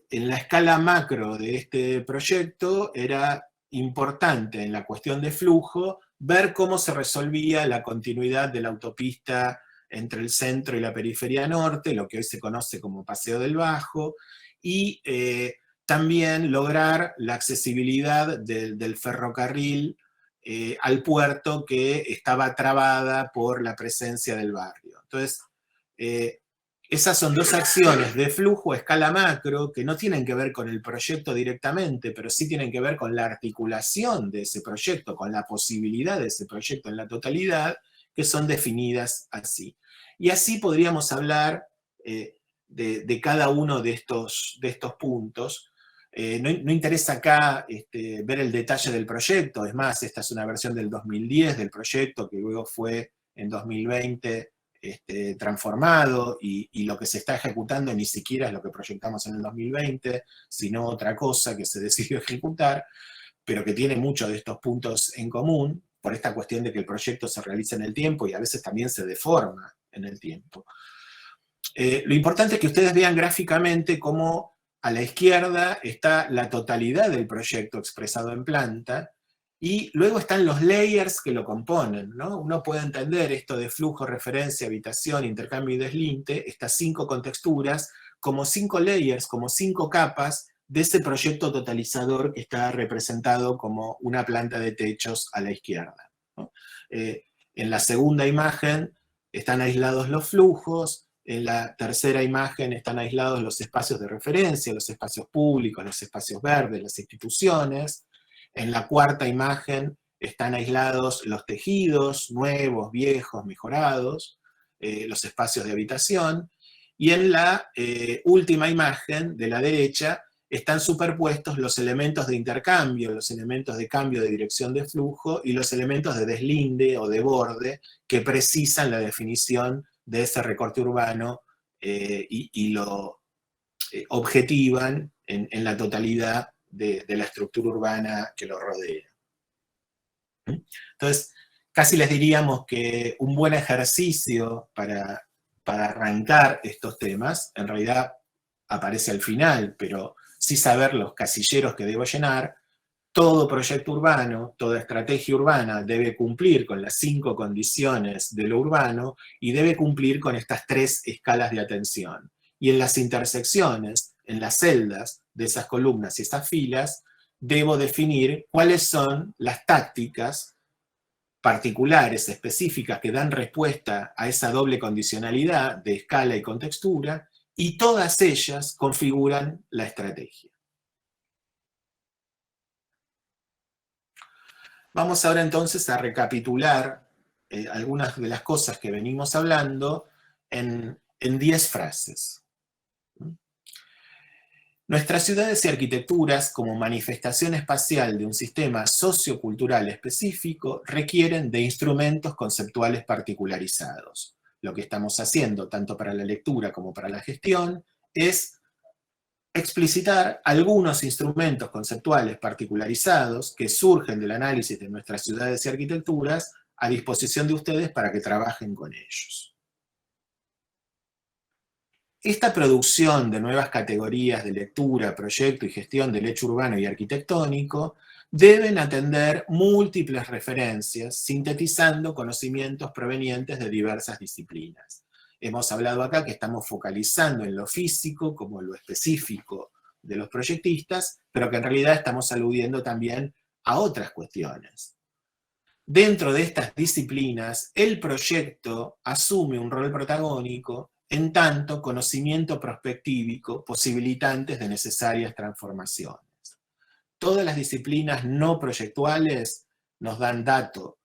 en la escala macro de este proyecto era importante en la cuestión de flujo ver cómo se resolvía la continuidad de la autopista entre el centro y la periferia norte, lo que hoy se conoce como Paseo del Bajo, y también lograr la accesibilidad del ferrocarril al puerto, que estaba trabada por la presencia del barrio. Entonces, esas son 2 acciones de flujo a escala macro que no tienen que ver con el proyecto directamente, pero sí tienen que ver con la articulación de ese proyecto, con la posibilidad de ese proyecto en la totalidad, que son definidas así. Y así podríamos hablar de cada uno de estos puntos. No interesa acá ver el detalle del proyecto, es más, esta es una versión del 2010 del proyecto, que luego fue en 2020 transformado y lo que se está ejecutando ni siquiera es lo que proyectamos en el 2020, sino otra cosa que se decidió ejecutar, pero que tiene muchos de estos puntos en común, por esta cuestión de que el proyecto se realiza en el tiempo y a veces también se deforma en el tiempo. Lo importante es que ustedes vean gráficamente cómo a la izquierda está la totalidad del proyecto expresado en planta, y luego están los layers que lo componen, ¿no? Uno puede entender esto de flujo, referencia, habitación, intercambio y deslinte, estas 5 contexturas, como 5 layers, como 5 capas de ese proyecto totalizador que está representado como una planta de techos a la izquierda, ¿no? En la segunda imagen están aislados los flujos, en la tercera imagen están aislados los espacios de referencia, los espacios públicos, los espacios verdes, las instituciones. En la cuarta imagen están aislados los tejidos, nuevos, viejos, mejorados, los espacios de habitación. Y en la última imagen, de la derecha, están superpuestos los elementos de intercambio, los elementos de cambio de dirección de flujo y los elementos de deslinde o de borde que precisan la definición de ese recorte urbano y lo objetivan en la totalidad de la estructura urbana que lo rodea. Entonces, casi les diríamos que un buen ejercicio para arrancar estos temas, en realidad aparece al final, pero sí saber los casilleros que debo llenar. Todo proyecto urbano, toda estrategia urbana debe cumplir con las 5 condiciones de lo urbano y debe cumplir con estas 3 escalas de atención. Y en las intersecciones, en las celdas de esas columnas y esas filas, debo definir cuáles son las tácticas particulares, específicas, que dan respuesta a esa doble condicionalidad de escala y contextura, y todas ellas configuran la estrategia. Vamos ahora entonces a recapitular algunas de las cosas que venimos hablando en 10 frases. Nuestras ciudades y arquitecturas, como manifestación espacial de un sistema sociocultural específico, requieren de instrumentos conceptuales particularizados. Lo que estamos haciendo, tanto para la lectura como para la gestión, es explicitar algunos instrumentos conceptuales particularizados que surgen del análisis de nuestras ciudades y arquitecturas a disposición de ustedes para que trabajen con ellos. Esta producción de nuevas categorías de lectura, proyecto y gestión del hecho urbano y arquitectónico deben atender múltiples referencias, sintetizando conocimientos provenientes de diversas disciplinas. Hemos hablado acá que estamos focalizando en lo físico como lo específico de los proyectistas, pero que en realidad estamos aludiendo también a otras cuestiones. Dentro de estas disciplinas, el proyecto asume un rol protagónico en tanto conocimiento prospectivo posibilitantes de necesarias transformaciones. Todas las disciplinas no proyectuales nos dan datos,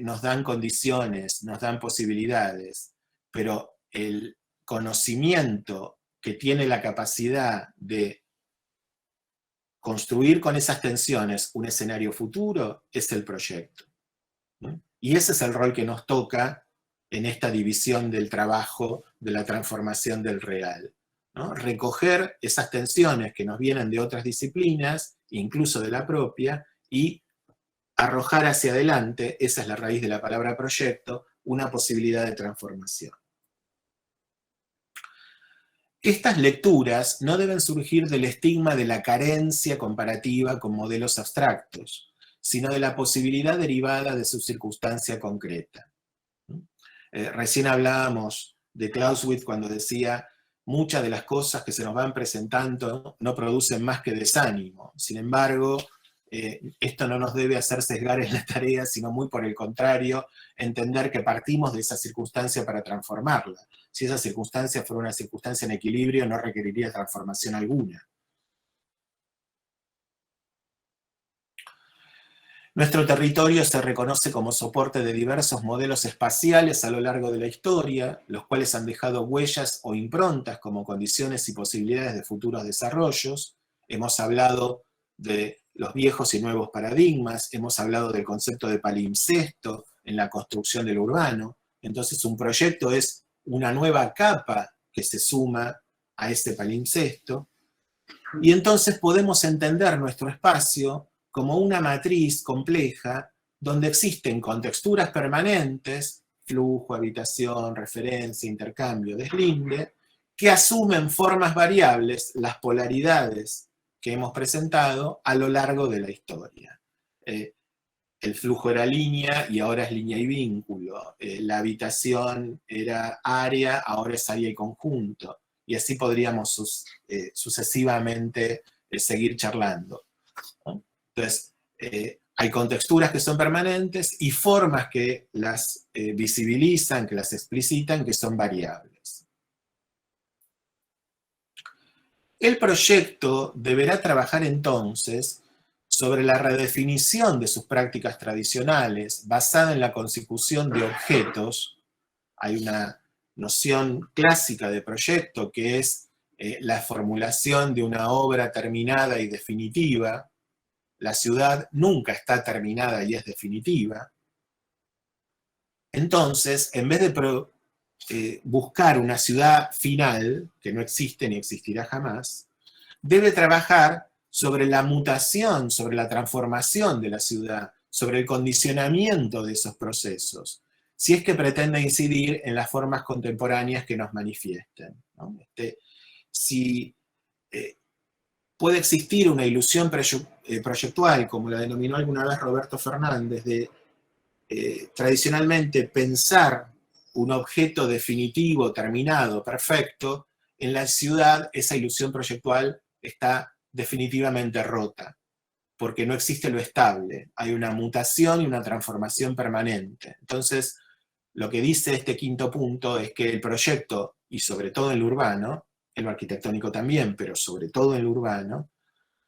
nos dan condiciones, nos dan posibilidades, pero el conocimiento que tiene la capacidad de construir con esas tensiones un escenario futuro es el proyecto. Y ese es el rol que nos toca en esta división del trabajo de la transformación del real, ¿no? Recoger esas tensiones que nos vienen de otras disciplinas, incluso de la propia, y arrojar hacia adelante, esa es la raíz de la palabra proyecto, una posibilidad de transformación. Estas lecturas no deben surgir del estigma de la carencia comparativa con modelos abstractos, sino de la posibilidad derivada de su circunstancia concreta. Recién hablábamos de Clausewitz cuando decía: muchas de las cosas que se nos van presentando no producen más que desánimo. Sin embargo, esto no nos debe hacer sesgar en la tarea, sino muy por el contrario, entender que partimos de esa circunstancia para transformarla. Si esa circunstancia fuera una circunstancia en equilibrio, no requeriría transformación alguna. Nuestro territorio se reconoce como soporte de diversos modelos espaciales a lo largo de la historia, los cuales han dejado huellas o improntas como condiciones y posibilidades de futuros desarrollos. Hemos hablado de los viejos y nuevos paradigmas, hemos hablado del concepto de palimpsesto en la construcción del urbano, Entonces un proyecto es una nueva capa que se suma a este palimpsesto, y entonces podemos entender nuestro espacio como una matriz compleja donde existen contexturas permanentes, flujo, habitación, referencia, intercambio, deslinde, que asumen formas variables, las polaridades que hemos presentado a lo largo de la historia. El flujo era línea y ahora es línea y vínculo. La habitación era área, ahora es área y conjunto. Y así podríamos sucesivamente seguir charlando, ¿no? Entonces, hay contexturas que son permanentes y formas que las visibilizan, que las explicitan, que son variables. El proyecto deberá trabajar entonces sobre la redefinición de sus prácticas tradicionales basada en la consecución de objetos. Hay una noción clásica de proyecto que es la formulación de una obra terminada y definitiva. La ciudad nunca está terminada y es definitiva. Entonces, en vez de buscar una ciudad final, que no existe ni existirá jamás, debe trabajar sobre la mutación, sobre la transformación de la ciudad, sobre el condicionamiento de esos procesos, si es que pretende incidir en las formas contemporáneas que nos manifiesten, ¿no? Si puede existir una ilusión proyectual, como la denominó alguna vez Roberto Fernández, de tradicionalmente pensar un objeto definitivo, terminado, perfecto, en la ciudad esa ilusión proyectual está definitivamente rota, porque no existe lo estable, hay una mutación y una transformación permanente. Entonces, lo que dice este quinto punto es que el proyecto, y sobre todo en lo urbano, en lo arquitectónico también, pero sobre todo en lo urbano,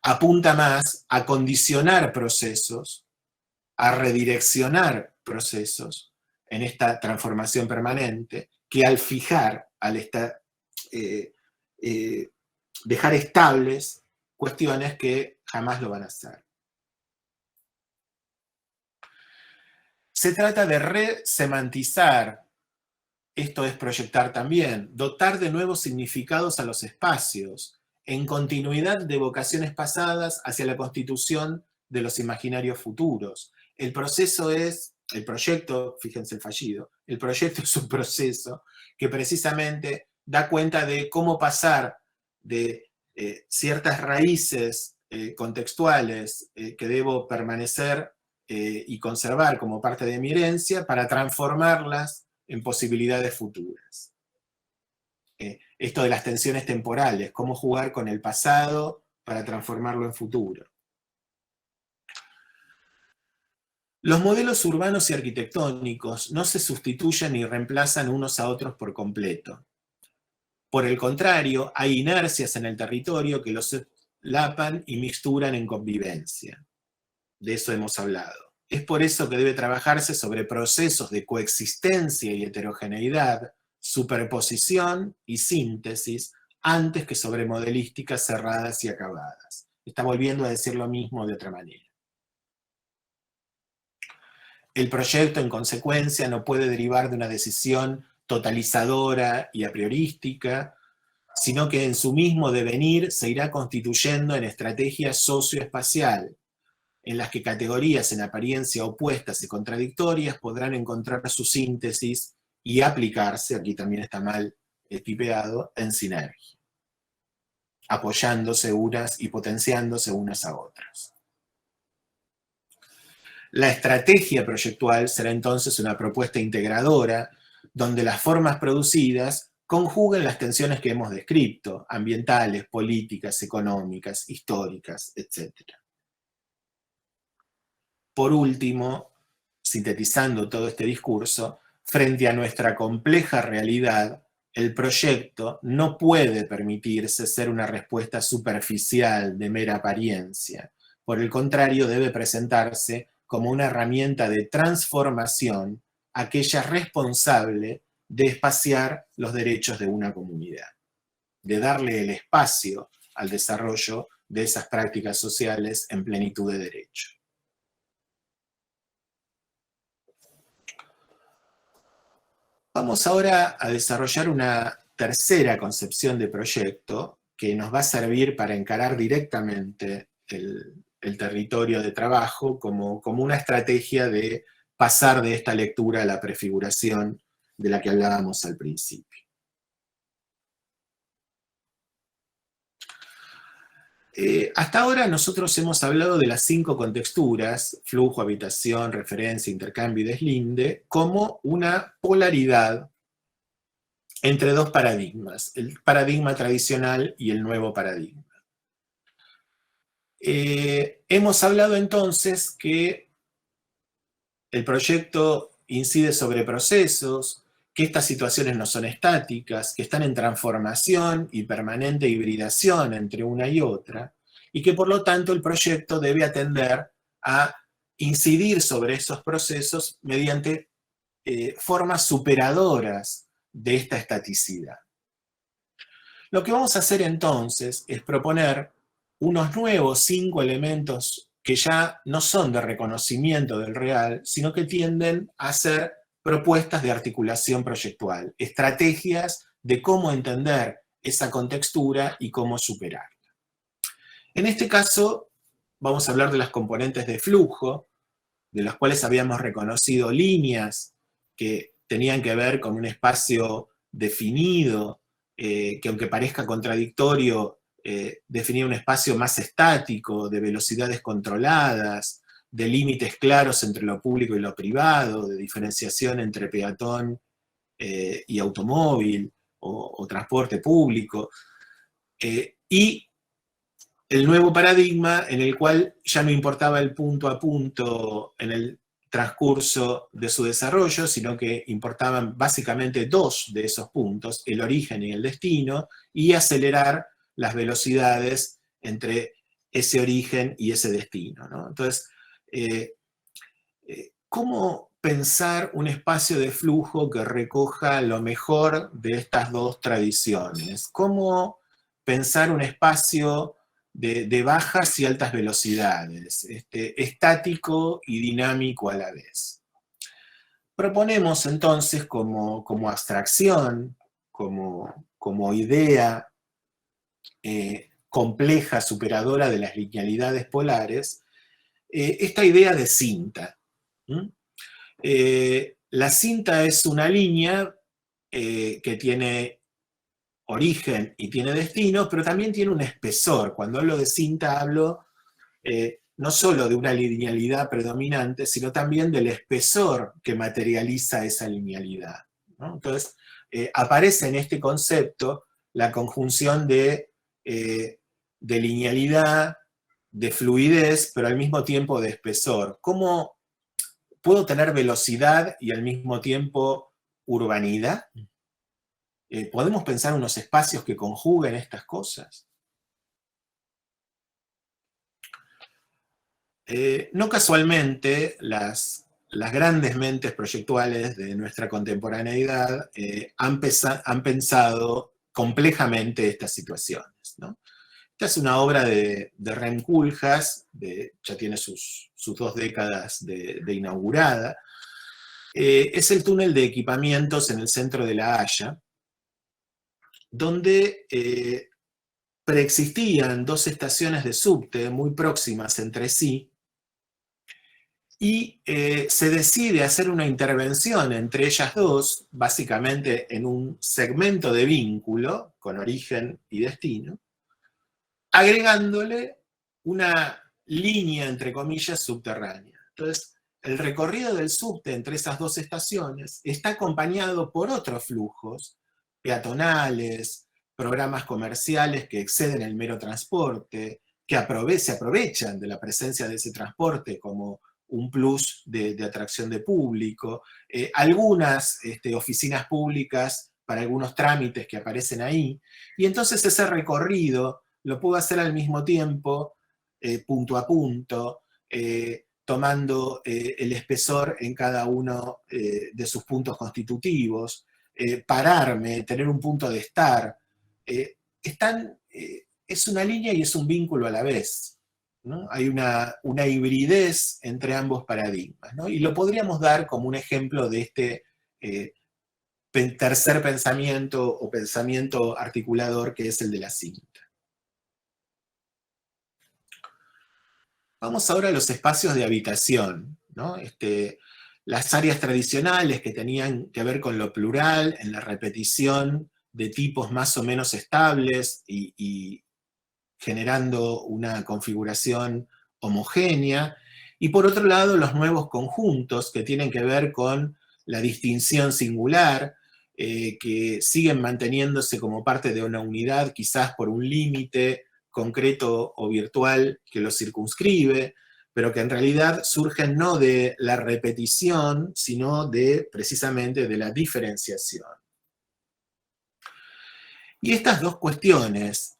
apunta más a condicionar procesos, a redireccionar procesos en esta transformación permanente, que al fijar, al dejar estables cuestiones que jamás lo van a hacer. Se trata de resemantizar, esto es proyectar también, dotar de nuevos significados a los espacios, en continuidad de vocaciones pasadas hacia la constitución de los imaginarios futuros. El proyecto, fíjense el fallido, el proyecto es un proceso que precisamente da cuenta de cómo pasar de ciertas raíces contextuales que debo permanecer y conservar como parte de mi herencia para transformarlas en posibilidades futuras. Esto de las tensiones temporales, cómo jugar con el pasado para transformarlo en futuro. Los modelos urbanos y arquitectónicos no se sustituyen ni reemplazan unos a otros por completo. Por el contrario, hay inercias en el territorio que los lapan y mixturan en convivencia. De eso hemos hablado. Es por eso que debe trabajarse sobre procesos de coexistencia y heterogeneidad, superposición y síntesis, antes que sobre modelísticas cerradas y acabadas. Está volviendo a decir lo mismo de otra manera. El proyecto, en consecuencia, no puede derivar de una decisión totalizadora y a priorística, sino que en su mismo devenir se irá constituyendo en estrategia socioespacial, en las que categorías en apariencia opuestas y contradictorias podrán encontrar su síntesis y aplicarse, aquí también está mal tipeado, en sinergia, apoyándose unas y potenciándose unas a otras. La estrategia proyectual será entonces una propuesta integradora, donde las formas producidas conjuguen las tensiones que hemos descrito, ambientales, políticas, económicas, históricas, etc. Por último, sintetizando todo este discurso, frente a nuestra compleja realidad, el proyecto no puede permitirse ser una respuesta superficial de mera apariencia. Por el contrario, debe presentarse como una herramienta de transformación, aquella responsable de espaciar los derechos de una comunidad, de darle el espacio al desarrollo de esas prácticas sociales en plenitud de derecho. Vamos ahora a desarrollar una tercera concepción de proyecto que nos va a servir para encarar directamente el territorio de trabajo como una estrategia de pasar de esta lectura a la prefiguración de la que hablábamos al principio. Hasta ahora nosotros hemos hablado de las 5 contexturas, flujo, habitación, referencia, intercambio y deslinde, como una polaridad entre dos paradigmas, el paradigma tradicional y el nuevo paradigma. Hemos hablado entonces que el proyecto incide sobre procesos, que estas situaciones no son estáticas, que están en transformación y permanente hibridación entre una y otra, y que por lo tanto el proyecto debe atender a incidir sobre esos procesos mediante formas superadoras de esta estaticidad. Lo que vamos a hacer entonces es proponer unos nuevos 5 elementos que ya no son de reconocimiento del real, sino que tienden a ser propuestas de articulación proyectual, estrategias de cómo entender esa contextura y cómo superarla. En este caso, vamos a hablar de las componentes de flujo, de las cuales habíamos reconocido líneas que tenían que ver con un espacio definido, que aunque parezca contradictorio, definía un espacio más estático, de velocidades controladas, de límites claros entre lo público y lo privado, de diferenciación entre peatón y automóvil o transporte público, y el nuevo paradigma en el cual ya no importaba el punto a punto en el transcurso de su desarrollo, sino que importaban básicamente 2 de esos puntos, el origen y el destino, y acelerar las velocidades entre ese origen y ese destino, ¿no? Entonces, ¿cómo pensar un espacio de flujo que recoja lo mejor de estas 2 tradiciones? ¿Cómo pensar un espacio de bajas y altas velocidades, estático y dinámico a la vez? Proponemos entonces como abstracción, como idea compleja, superadora de las linealidades polares, esta idea de cinta. La cinta es una línea que tiene origen y tiene destino, pero también tiene un espesor. Cuando hablo de cinta hablo no solo de una linealidad predominante, sino también del espesor que materializa esa linealidad, ¿no? Entonces, aparece en este concepto la conjunción de linealidad, de fluidez, pero al mismo tiempo de espesor. ¿Cómo puedo tener velocidad y al mismo tiempo urbanidad? ¿Podemos pensar unos espacios que conjuguen estas cosas? No casualmente, las grandes mentes proyectuales de nuestra contemporaneidad han pensado complejamente estas situaciones, ¿no? Esta es una obra de Rem Koolhaas, ya tiene sus 2 décadas de inaugurada. Es el túnel de equipamientos en el centro de La Haya, donde preexistían 2 estaciones de subte muy próximas entre sí, y se decide hacer una intervención entre ellas 2, básicamente en un segmento de vínculo con origen y destino, agregándole una línea, entre comillas, subterránea. Entonces, el recorrido del subte entre esas 2 estaciones está acompañado por otros flujos peatonales, programas comerciales que exceden el mero transporte, que se aprovechan de la presencia de ese transporte como un plus de atracción de público, algunas oficinas públicas para algunos trámites que aparecen ahí, y entonces ese recorrido lo puedo hacer al mismo tiempo, punto a punto, tomando el espesor en cada uno de sus puntos constitutivos, pararme, tener un punto de estar. Es una línea y es un vínculo a la vez, ¿no? Hay una hibridez entre ambos paradigmas, ¿no? Y lo podríamos dar como un ejemplo de este tercer pensamiento o pensamiento articulador, que es el de la cinta. Vamos ahora a los espacios de habitación, ¿no? Las áreas tradicionales que tenían que ver con lo plural, en la repetición de tipos más o menos estables y generando una configuración homogénea. Y por otro lado, los nuevos conjuntos que tienen que ver con la distinción singular, que siguen manteniéndose como parte de una unidad, quizás por un límite concreto o virtual que lo circunscribe, pero que en realidad surgen no de la repetición, sino precisamente de la diferenciación. Y estas dos cuestiones,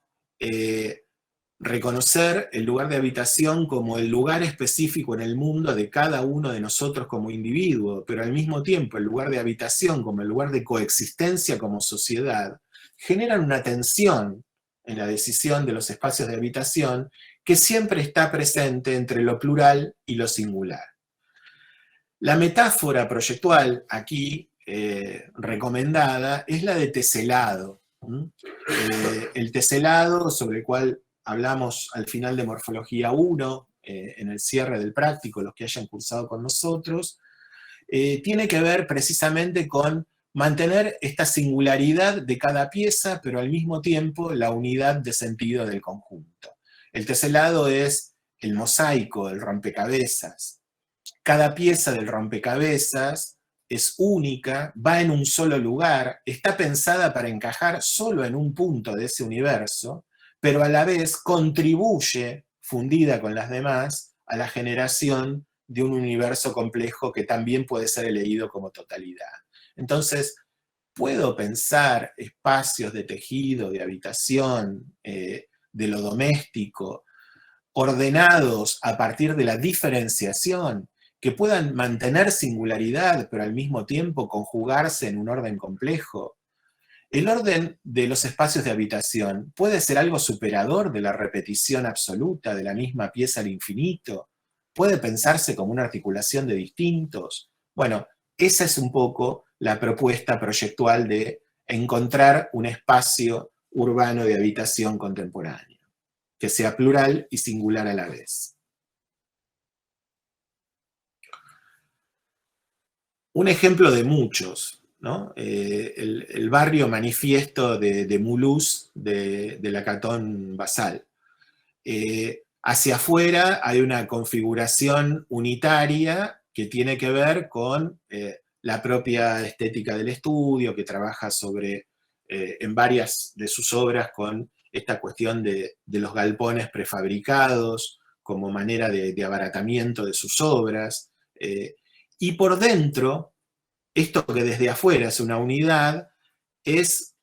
reconocer el lugar de habitación como el lugar específico en el mundo de cada uno de nosotros como individuo, pero al mismo tiempo el lugar de habitación como el lugar de coexistencia como sociedad, generan una tensión en la decisión de los espacios de habitación que siempre está presente entre lo plural y lo singular. La metáfora proyectual aquí recomendada es la de teselado. El teselado, sobre el cual hablamos al final de Morfología 1, en el cierre del práctico, los que hayan cursado con nosotros, tiene que ver precisamente con mantener esta singularidad de cada pieza, pero al mismo tiempo la unidad de sentido del conjunto. El teselado es el mosaico, el rompecabezas. Cada pieza del rompecabezas es única, va en un solo lugar, está pensada para encajar solo en un punto de ese universo, pero a la vez contribuye, fundida con las demás, a la generación de un universo complejo que también puede ser leído como totalidad. Entonces, puedo pensar espacios de tejido, de habitación, de lo doméstico, ordenados a partir de la diferenciación, que puedan mantener singularidad, pero al mismo tiempo conjugarse en un orden complejo. El orden de los espacios de habitación puede ser algo superador de la repetición absoluta de la misma pieza al infinito. Puede pensarse como una articulación de distintos. Bueno, esa es un poco la propuesta proyectual de encontrar un espacio urbano de habitación contemporáneo, que sea plural y singular a la vez. Un ejemplo de muchos, ¿no? El barrio manifiesto de Mulhouse, de la Catón Basal. Hacia afuera hay una configuración unitaria que tiene que ver con la propia estética del estudio, que trabaja en varias de sus obras con esta cuestión de los galpones prefabricados como manera de abaratamiento de sus obras. Y por dentro, esto que desde afuera es una unidad, es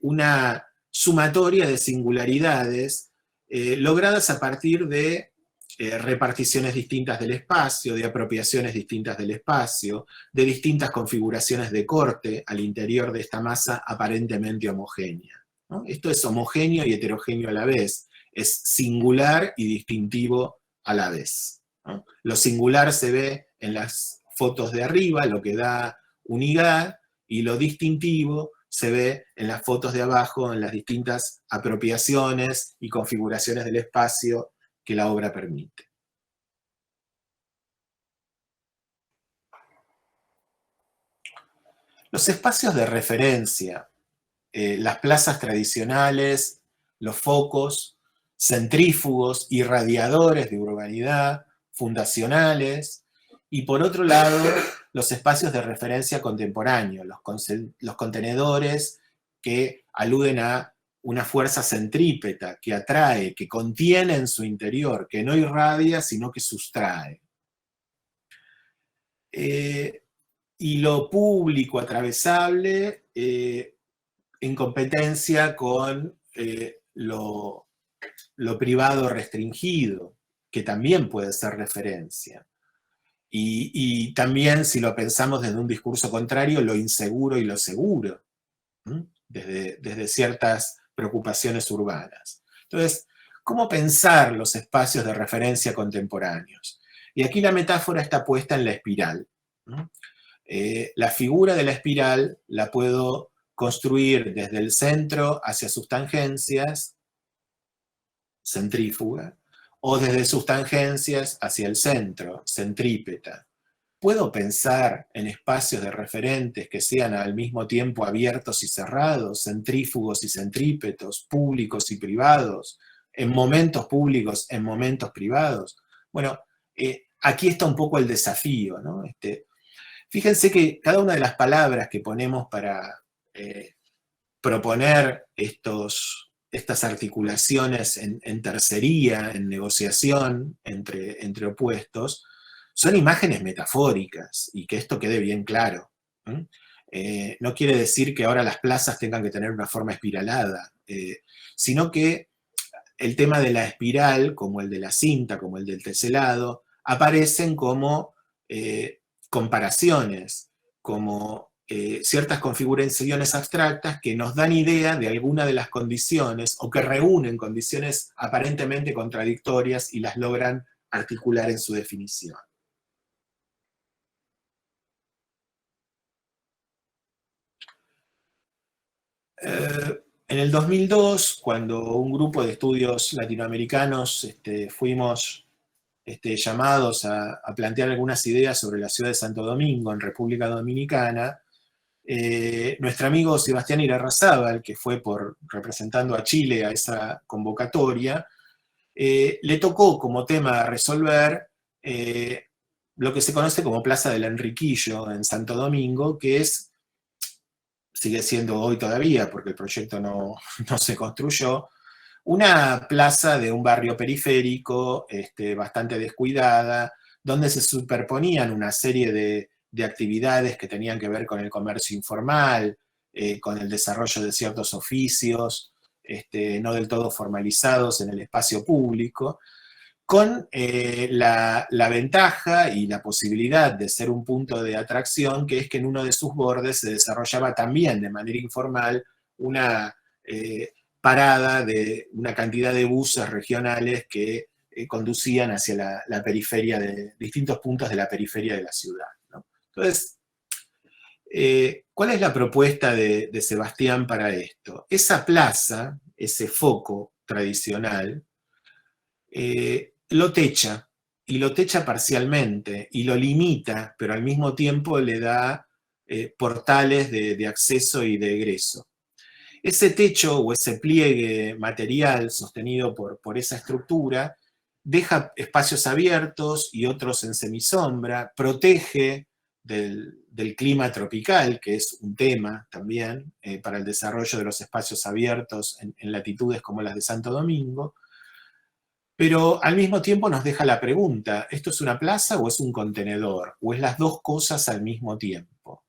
una sumatoria de singularidades logradas a partir de reparticiones distintas del espacio, de apropiaciones distintas del espacio, de distintas configuraciones de corte al interior de esta masa aparentemente homogénea, ¿no? Esto es homogéneo y heterogéneo a la vez, es singular y distintivo a la vez, ¿no? Lo singular se ve en las fotos de arriba, lo que da unidad, y lo distintivo se ve en las fotos de abajo, en las distintas apropiaciones y configuraciones del espacio que la obra permite. Los espacios de referencia, las plazas tradicionales, los focos, centrífugos, irradiadores de urbanidad, fundacionales, y por otro lado, los espacios de referencia contemporáneos, los contenedores que aluden a una fuerza centrípeta que atrae, que contiene en su interior, que no irradia, sino que sustrae. Y lo público atravesable en competencia con lo privado restringido, que también puede ser referencia. Y también, si lo pensamos desde un discurso contrario, lo inseguro y lo seguro, desde ciertas preocupaciones urbanas. Entonces, ¿cómo pensar los espacios de referencia contemporáneos? Y aquí la metáfora está puesta en la espiral, ¿no? La figura de la espiral la puedo construir desde el centro hacia sus tangencias, centrífuga, o desde sus tangencias hacia el centro, centrípeta. ¿Puedo pensar en espacios de referentes que sean al mismo tiempo abiertos y cerrados, centrífugos y centrípetos, públicos y privados, en momentos públicos, en momentos privados? Bueno, aquí está un poco el desafío, ¿no? Fíjense que cada una de las palabras que ponemos para proponer estas articulaciones en tercería, en negociación entre opuestos, son imágenes metafóricas, y que esto quede bien claro. No quiere decir que ahora las plazas tengan que tener una forma espiralada, sino que el tema de la espiral, como el de la cinta, como el del teselado, aparecen como comparaciones, como ciertas configuraciones abstractas que nos dan idea de alguna de las condiciones, o que reúnen condiciones aparentemente contradictorias y las logran articular en su definición. En el 2002, cuando un grupo de estudios latinoamericanos fuimos llamados a plantear algunas ideas sobre la ciudad de Santo Domingo, en República Dominicana, nuestro amigo Sebastián Irarrázaval, que fue representando a Chile a esa convocatoria, le tocó como tema a resolver lo que se conoce como Plaza del Enriquillo en Santo Domingo, que sigue siendo hoy todavía, porque el proyecto no se construyó, una plaza de un barrio periférico bastante descuidada, donde se superponían una serie de actividades que tenían que ver con el comercio informal, con el desarrollo de ciertos oficios, no del todo formalizados en el espacio público, con la ventaja y la posibilidad de ser un punto de atracción, que es que en uno de sus bordes se desarrollaba también de manera informal una parada de una cantidad de buses regionales que conducían hacia la periferia, de distintos puntos de la periferia de la ciudad, ¿no? Entonces, ¿cuál es la propuesta de Sebastián para esto? Esa plaza, ese foco tradicional, lo techa, y lo techa parcialmente, y lo limita, pero al mismo tiempo le da portales de acceso y de egreso. Ese techo o ese pliegue material sostenido por esa estructura deja espacios abiertos y otros en semisombra, protege del clima tropical, que es un tema también para el desarrollo de los espacios abiertos en latitudes como las de Santo Domingo, pero al mismo tiempo nos deja la pregunta, ¿esto es una plaza o es un contenedor? ¿O es las dos cosas al mismo tiempo?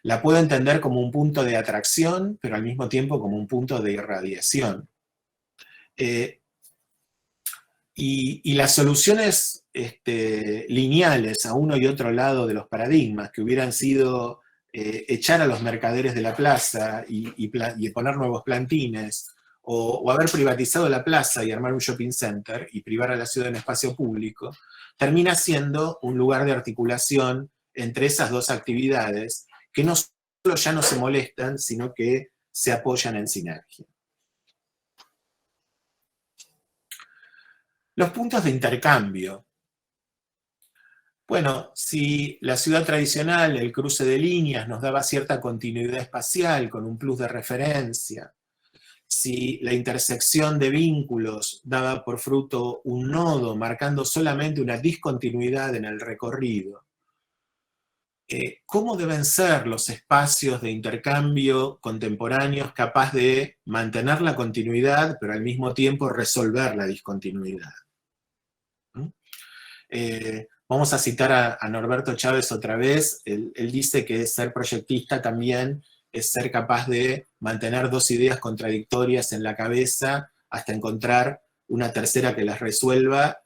La puedo entender como un punto de atracción, pero al mismo tiempo como un punto de irradiación. Y las soluciones lineales a uno y otro lado de los paradigmas, que hubieran sido echar a los mercaderes de la plaza y poner nuevos plantines, o haber privatizado la plaza y armar un shopping center y privar a la ciudad de un espacio público, termina siendo un lugar de articulación entre esas dos actividades que no solo ya no se molestan, sino que se apoyan en sinergia. Los puntos de intercambio. Bueno, si la ciudad tradicional, el cruce de líneas, nos daba cierta continuidad espacial con un plus de referencia, si la intersección de vínculos daba por fruto un nodo marcando solamente una discontinuidad en el recorrido, ¿cómo deben ser los espacios de intercambio contemporáneos capaz de mantener la continuidad, pero al mismo tiempo resolver la discontinuidad? Vamos a citar a Norberto Chávez otra vez. Él dice que ser proyectista también es ser capaz de mantener dos ideas contradictorias en la cabeza hasta encontrar una tercera que las resuelva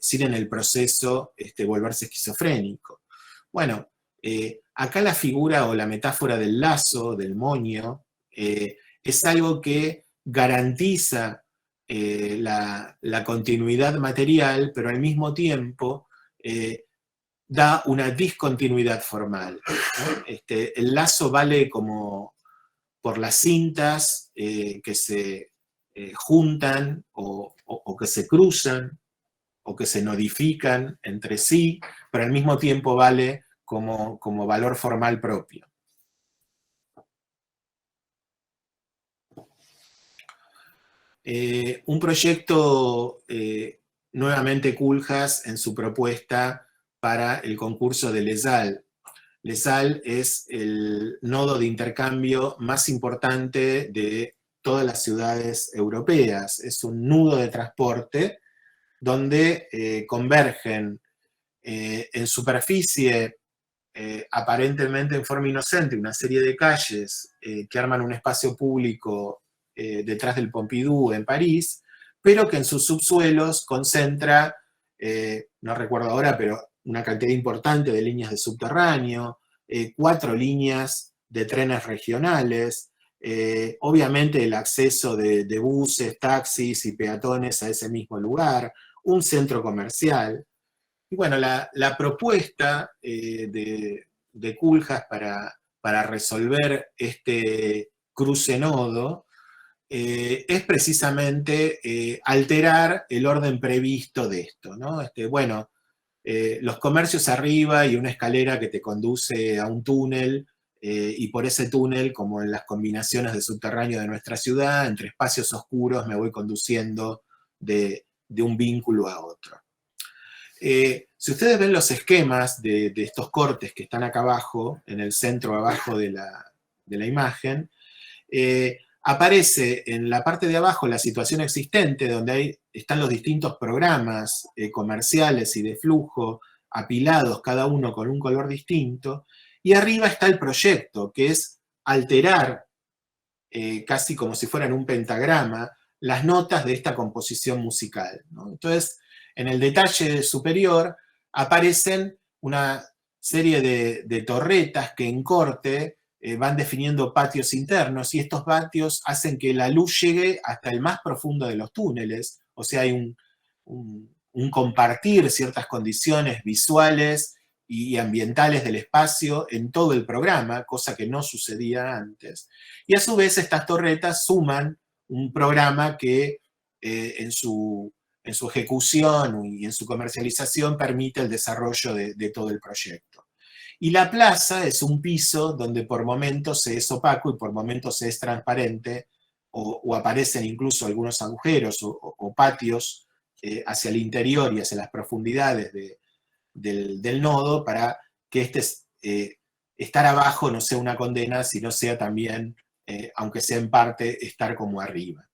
sin en el proceso volverse esquizofrénico. Bueno, acá la figura o la metáfora del lazo, del moño, es algo que garantiza la continuidad material, pero al mismo tiempo da una discontinuidad formal, ¿no? El lazo vale como por las cintas que se juntan o que se cruzan o que se nodifican entre sí, pero al mismo tiempo vale como valor formal propio. Un proyecto, nuevamente Koolhaas en su propuesta para el concurso de LESAL. LESAL es el nodo de intercambio más importante de todas las ciudades europeas. Es un nudo de transporte donde convergen en superficie, aparentemente en forma inocente, una serie de calles que arman un espacio público detrás del Pompidou en París, pero que en sus subsuelos concentra, no recuerdo ahora, pero una cantidad importante de líneas de subterráneo, 4 líneas de trenes regionales, obviamente el acceso de buses, taxis y peatones a ese mismo lugar, un centro comercial. Y bueno, la propuesta de Koolhaas para resolver este cruce nodo es precisamente alterar el orden previsto de esto, ¿no? Bueno, los comercios arriba y una escalera que te conduce a un túnel, y por ese túnel, como en las combinaciones de subterráneo de nuestra ciudad, entre espacios oscuros me voy conduciendo de un vínculo a otro. Si ustedes ven los esquemas de estos cortes que están acá abajo, en el centro abajo de la imagen, aparece en la parte de abajo la situación existente, donde están los distintos programas comerciales y de flujo apilados, cada uno con un color distinto, y arriba está el proyecto, que es alterar, casi como si fueran un pentagrama, las notas de esta composición musical, ¿no? Entonces, en el detalle superior aparecen una serie de torretas que en corte van definiendo patios internos, y estos patios hacen que la luz llegue hasta el más profundo de los túneles, o sea, hay un compartir ciertas condiciones visuales y ambientales del espacio en todo el programa, cosa que no sucedía antes. Y a su vez estas torretas suman un programa que en su ejecución y en su comercialización permite el desarrollo de todo el proyecto. Y la plaza es un piso donde por momentos se es opaco y por momentos se es transparente, o aparecen incluso algunos agujeros o patios hacia el interior y hacia las profundidades del nodo, para que estar abajo no sea una condena, sino sea también, aunque sea en parte, estar como arriba.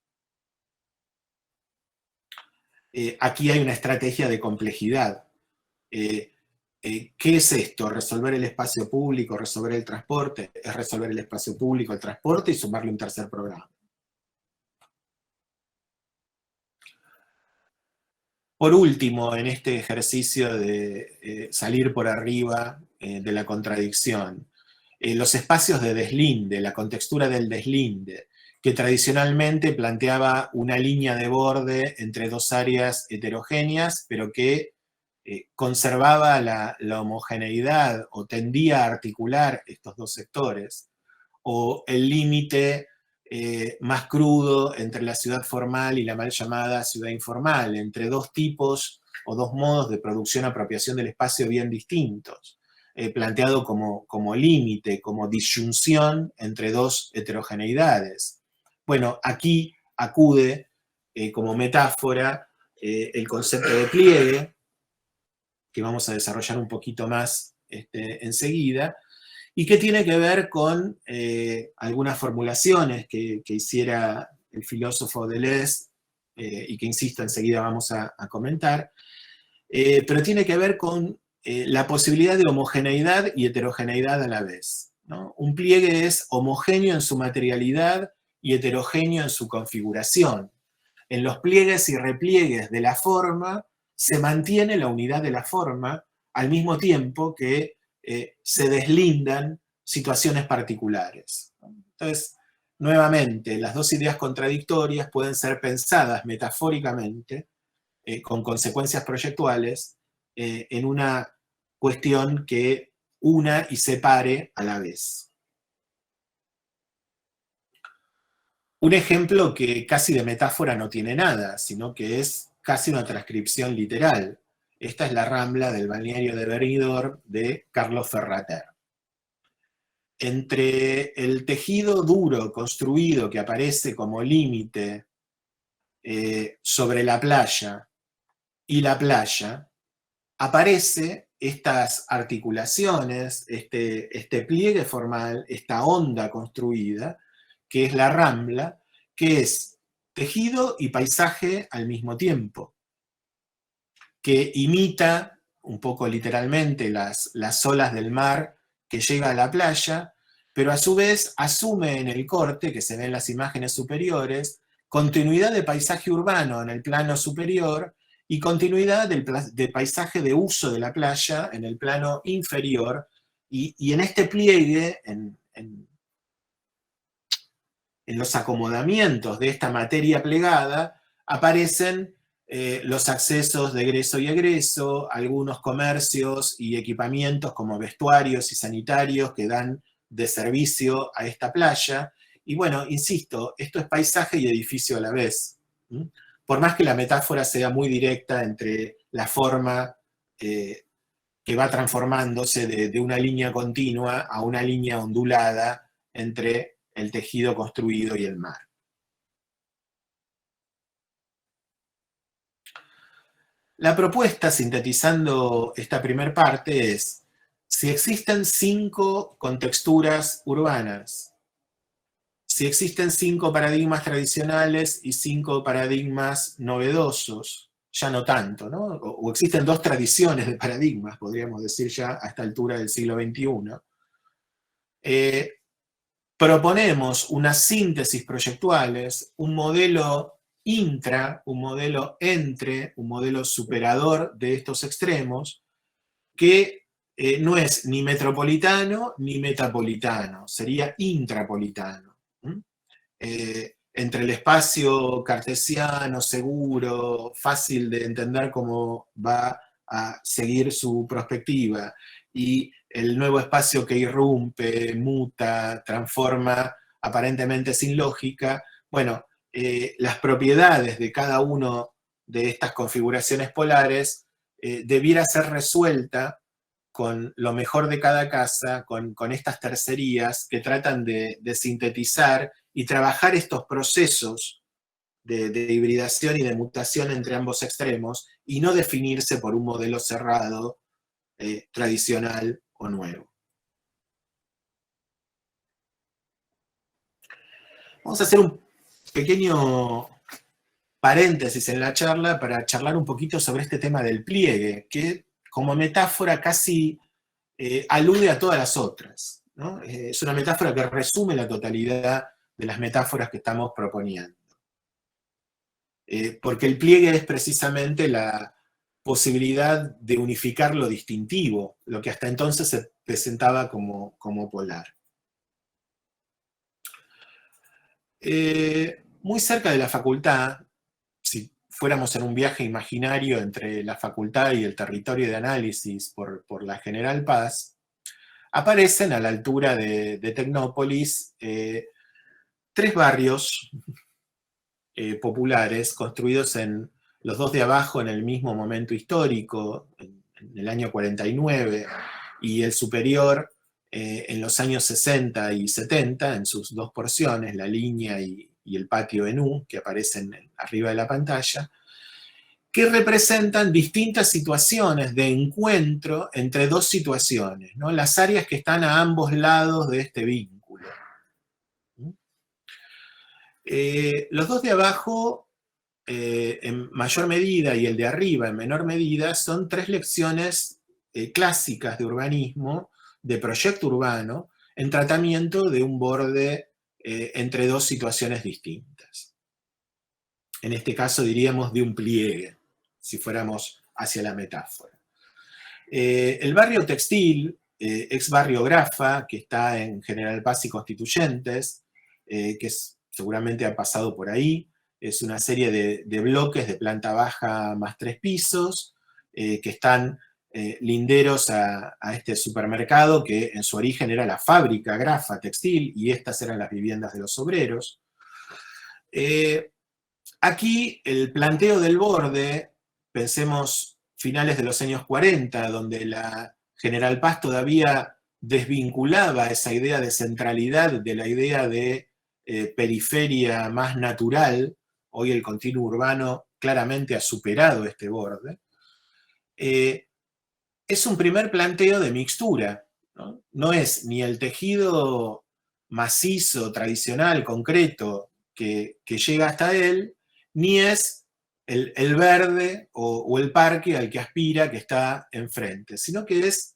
Aquí hay una estrategia de complejidad. ¿Qué es esto? ¿Resolver el espacio público, resolver el transporte? Es resolver el espacio público, el transporte y sumarle un tercer programa. Por último, en este ejercicio de salir por arriba de la contradicción, los espacios de deslinde, la contextura del deslinde, que tradicionalmente planteaba una línea de borde entre dos áreas heterogéneas, pero que conservaba la homogeneidad o tendía a articular estos dos sectores, o el límite más crudo entre la ciudad formal y la mal llamada ciudad informal, entre dos tipos o dos modos de producción-apropiación del espacio bien distintos, planteado como límite, como disyunción entre dos heterogeneidades. Bueno, aquí acude como metáfora el concepto de pliegue, que vamos a desarrollar un poquito más enseguida, y que tiene que ver con algunas formulaciones que hiciera el filósofo Deleuze, y que, insisto, enseguida vamos a comentar, pero tiene que ver con la posibilidad de homogeneidad y heterogeneidad a la vez, ¿no? Un pliegue es homogéneo en su materialidad y heterogéneo en su configuración. En los pliegues y repliegues de la forma se mantiene la unidad de la forma, al mismo tiempo que se deslindan situaciones particulares. Entonces, nuevamente, las dos ideas contradictorias pueden ser pensadas metafóricamente, con consecuencias proyectuales, en una cuestión que una y separe a la vez. Un ejemplo que casi de metáfora no tiene nada, sino que es casi una transcripción literal. Esta es la Rambla del balneario de Benidorm de Carlos Ferrater. Entre el tejido duro construido que aparece como límite sobre la playa y la playa, aparece estas articulaciones, este pliegue formal, esta onda construida, que es la Rambla, que es tejido y paisaje al mismo tiempo, que imita un poco literalmente las olas del mar que llega a la playa, pero a su vez asume en el corte, que se ve en las imágenes superiores, continuidad de paisaje urbano en el plano superior y continuidad de paisaje de uso de la playa en el plano inferior, y en este pliegue, en los acomodamientos de esta materia plegada, aparecen los accesos de egreso y egreso, algunos comercios y equipamientos como vestuarios y sanitarios que dan de servicio a esta playa. Y bueno, insisto, esto es paisaje y edificio a la vez. Por más que la metáfora sea muy directa entre la forma que va transformándose de una línea continua a una línea ondulada entre el tejido construido y el mar. La propuesta, sintetizando esta primera parte, es: si existen 5 contexturas urbanas, si existen 5 paradigmas tradicionales y 5 paradigmas novedosos, ya no tanto, ¿no? O existen 2 tradiciones de paradigmas, podríamos decir ya a esta altura del siglo XXI, proponemos unas síntesis proyectuales, un modelo intra, un modelo entre, un modelo superador de estos extremos, que no es ni metropolitano ni metapolitano, sería intrapolitano. Entre el espacio cartesiano, seguro, fácil de entender cómo va a seguir su perspectiva, y el nuevo espacio que irrumpe, muta, transforma aparentemente sin lógica, bueno, las propiedades de cada uno de estas configuraciones polares debiera ser resuelta con lo mejor de cada casa, con estas tercerías que tratan de sintetizar y trabajar estos procesos de hibridación y de mutación entre ambos extremos, y no definirse por un modelo cerrado, tradicional o nuevo. Vamos a hacer un pequeño paréntesis en la charla para charlar un poquito sobre este tema del pliegue, que como metáfora casi alude a todas las otras, ¿no? Es una metáfora que resume la totalidad de las metáforas que estamos proponiendo. Porque el pliegue es precisamente la posibilidad de unificar lo distintivo, lo que hasta entonces se presentaba como polar. Muy cerca de la facultad, si fuéramos en un viaje imaginario entre la facultad y el territorio de análisis por la General Paz, aparecen a la altura de Tecnópolis 3 barrios populares construidos en los 2 de abajo en el mismo momento histórico, en el año 49, y el superior en los años 60 y 70, en sus 2 porciones, la línea y el patio en U, que aparecen arriba de la pantalla, que representan distintas situaciones de encuentro entre 2 situaciones, ¿no? Las áreas que están a ambos lados de este vínculo. Los 2 de abajo, en mayor medida, y el de arriba en menor medida, son 3 lecciones clásicas de urbanismo, de proyecto urbano, en tratamiento de un borde entre 2 situaciones distintas. En este caso diríamos de un pliegue, si fuéramos hacia la metáfora. El barrio textil, ex barrio Grafa, que está en General Paz y Constituyentes, que seguramente ha pasado por ahí, es una serie de bloques de planta baja más 3 pisos, que están linderos a este supermercado que en su origen era la fábrica Grafa textil y estas eran las viviendas de los obreros. Aquí el planteo del borde, pensemos finales de los años 40, donde la General Paz todavía desvinculaba esa idea de centralidad de la idea de periferia más natural. Hoy el continuo urbano claramente ha superado este borde. Es un primer planteo de mixtura, ¿no? No es ni el tejido macizo, tradicional, concreto, que llega hasta él, ni es el verde o el parque al que aspira que está enfrente, sino que es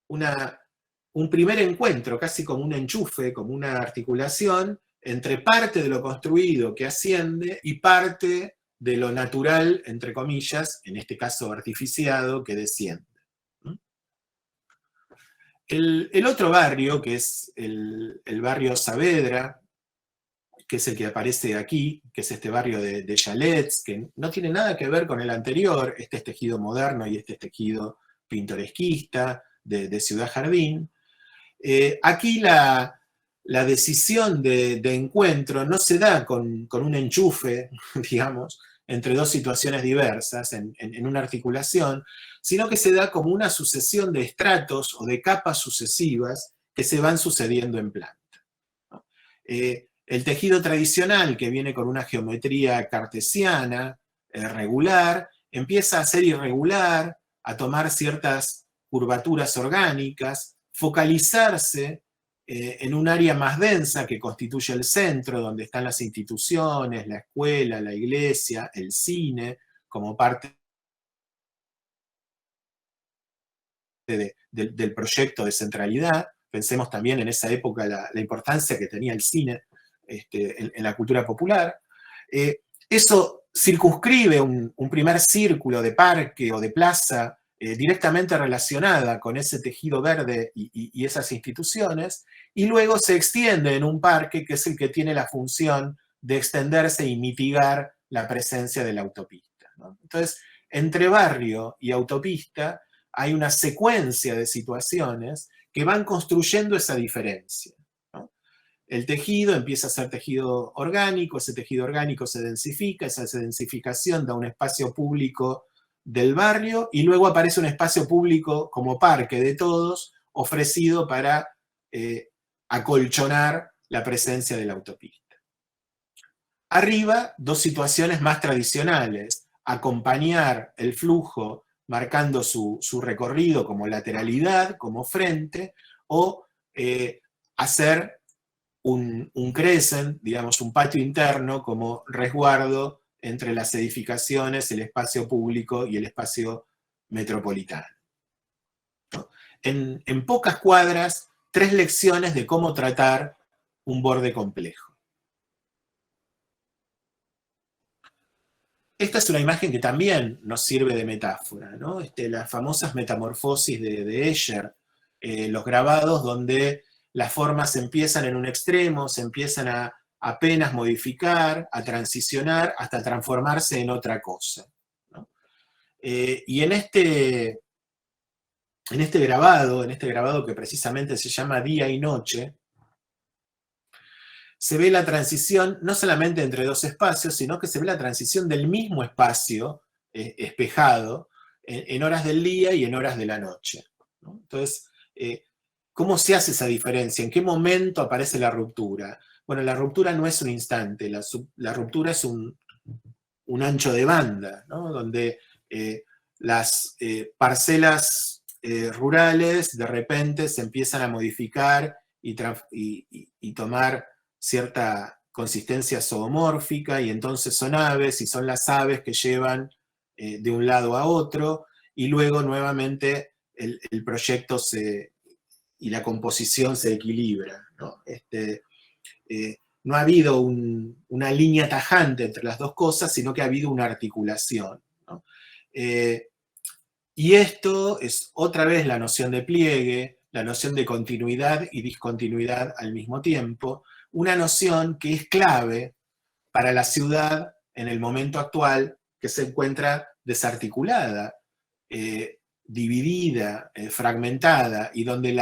un primer encuentro, casi como un enchufe, como una articulación entre parte de lo construido que asciende y parte de lo natural, entre comillas, en este caso artificiado, que desciende. El otro barrio, que es el barrio Saavedra, que es el que aparece aquí, que es este barrio de chalets, que no tiene nada que ver con el anterior, este es tejido moderno y este es tejido pintoresquista de Ciudad Jardín. Aquí la decisión de encuentro no se da con un enchufe, digamos, entre dos situaciones diversas en una articulación, sino que se da como una sucesión de estratos o de capas sucesivas que se van sucediendo en planta, ¿no? El tejido tradicional, que viene con una geometría cartesiana, regular, empieza a ser irregular, a tomar ciertas curvaturas orgánicas, focalizarse en un área más densa que constituye el centro, donde están las instituciones, la escuela, la iglesia, el cine, como parte del proyecto de centralidad. Pensemos también en esa época la importancia que tenía el cine en la cultura popular. Eso circunscribe un primer círculo de parque o de plaza directamente relacionada con ese tejido verde y esas instituciones, y luego se extiende en un parque que es el que tiene la función de extenderse y mitigar la presencia de la autopista, ¿no? Entonces, entre barrio y autopista hay una secuencia de situaciones que van construyendo esa diferencia, ¿no? El tejido empieza a ser tejido orgánico, ese tejido orgánico se densifica, esa densificación da un espacio público del barrio y luego aparece un espacio público como parque de todos ofrecido para acolchonar la presencia de la autopista. Arriba, dos situaciones más tradicionales: acompañar el flujo marcando su recorrido como lateralidad, como frente, o hacer un crescent, digamos, un patio interno como resguardo entre las edificaciones, el espacio público y el espacio metropolitano, ¿no? En pocas cuadras, 3 lecciones de cómo tratar un borde complejo. Esta es una imagen que también nos sirve de metáfora, ¿no? Las famosas metamorfosis de Escher, los grabados donde las formas empiezan en un extremo, se empiezan a apenas modificar, a transicionar, hasta transformarse en otra cosa, ¿no? Y en este grabado que precisamente se llama Día y Noche, se ve la transición no solamente entre dos espacios, sino que se ve la transición del mismo espacio espejado en horas del día y en horas de la noche, ¿no? Entonces, ¿cómo se hace esa diferencia? ¿En qué momento aparece la ruptura? Bueno, la ruptura no es un instante, la ruptura es un ancho de banda, ¿no? Donde las parcelas rurales de repente se empiezan a modificar y tomar cierta consistencia zoomórfica, y entonces son aves, y son las aves que llevan de un lado a otro, y luego nuevamente el proyecto y la composición se equilibra, ¿no? No ha habido una línea tajante entre las dos cosas, sino que ha habido una articulación, ¿no? Y esto es otra vez la noción de pliegue, la noción de continuidad y discontinuidad al mismo tiempo, una noción que es clave para la ciudad en el momento actual, que se encuentra desarticulada. dividida, fragmentada, y donde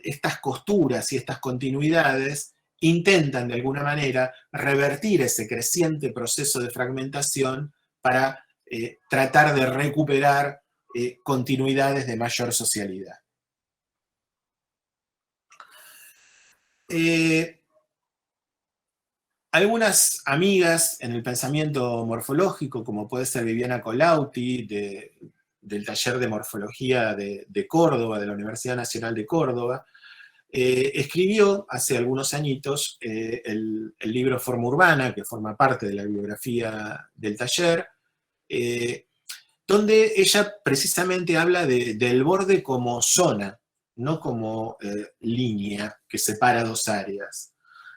estas costuras y estas continuidades intentan de alguna manera revertir ese creciente proceso de fragmentación para tratar de recuperar continuidades de mayor socialidad. Algunas amigas en el pensamiento morfológico, como puede ser Viviana Colautti, del taller de morfología de Córdoba, de la Universidad Nacional de Córdoba, escribió hace algunos añitos el libro Forma Urbana, que forma parte de la bibliografía del taller, donde ella precisamente habla del borde como zona, no como línea que separa dos áreas,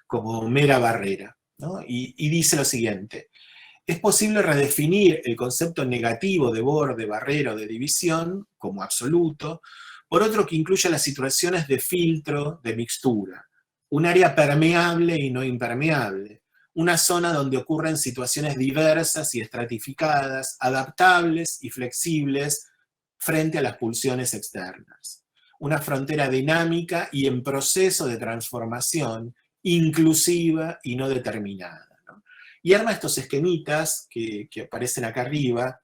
como mera barrera, ¿no? Y dice lo siguiente: es posible redefinir el concepto negativo de borde, barrera o de división como absoluto por otro que incluya las situaciones de filtro, de mixtura, un área permeable y no impermeable, una zona donde ocurren situaciones diversas y estratificadas, adaptables y flexibles frente a las pulsiones externas, una frontera dinámica y en proceso de transformación, inclusiva y no determinada. Y arma estos esquemitas que aparecen acá arriba,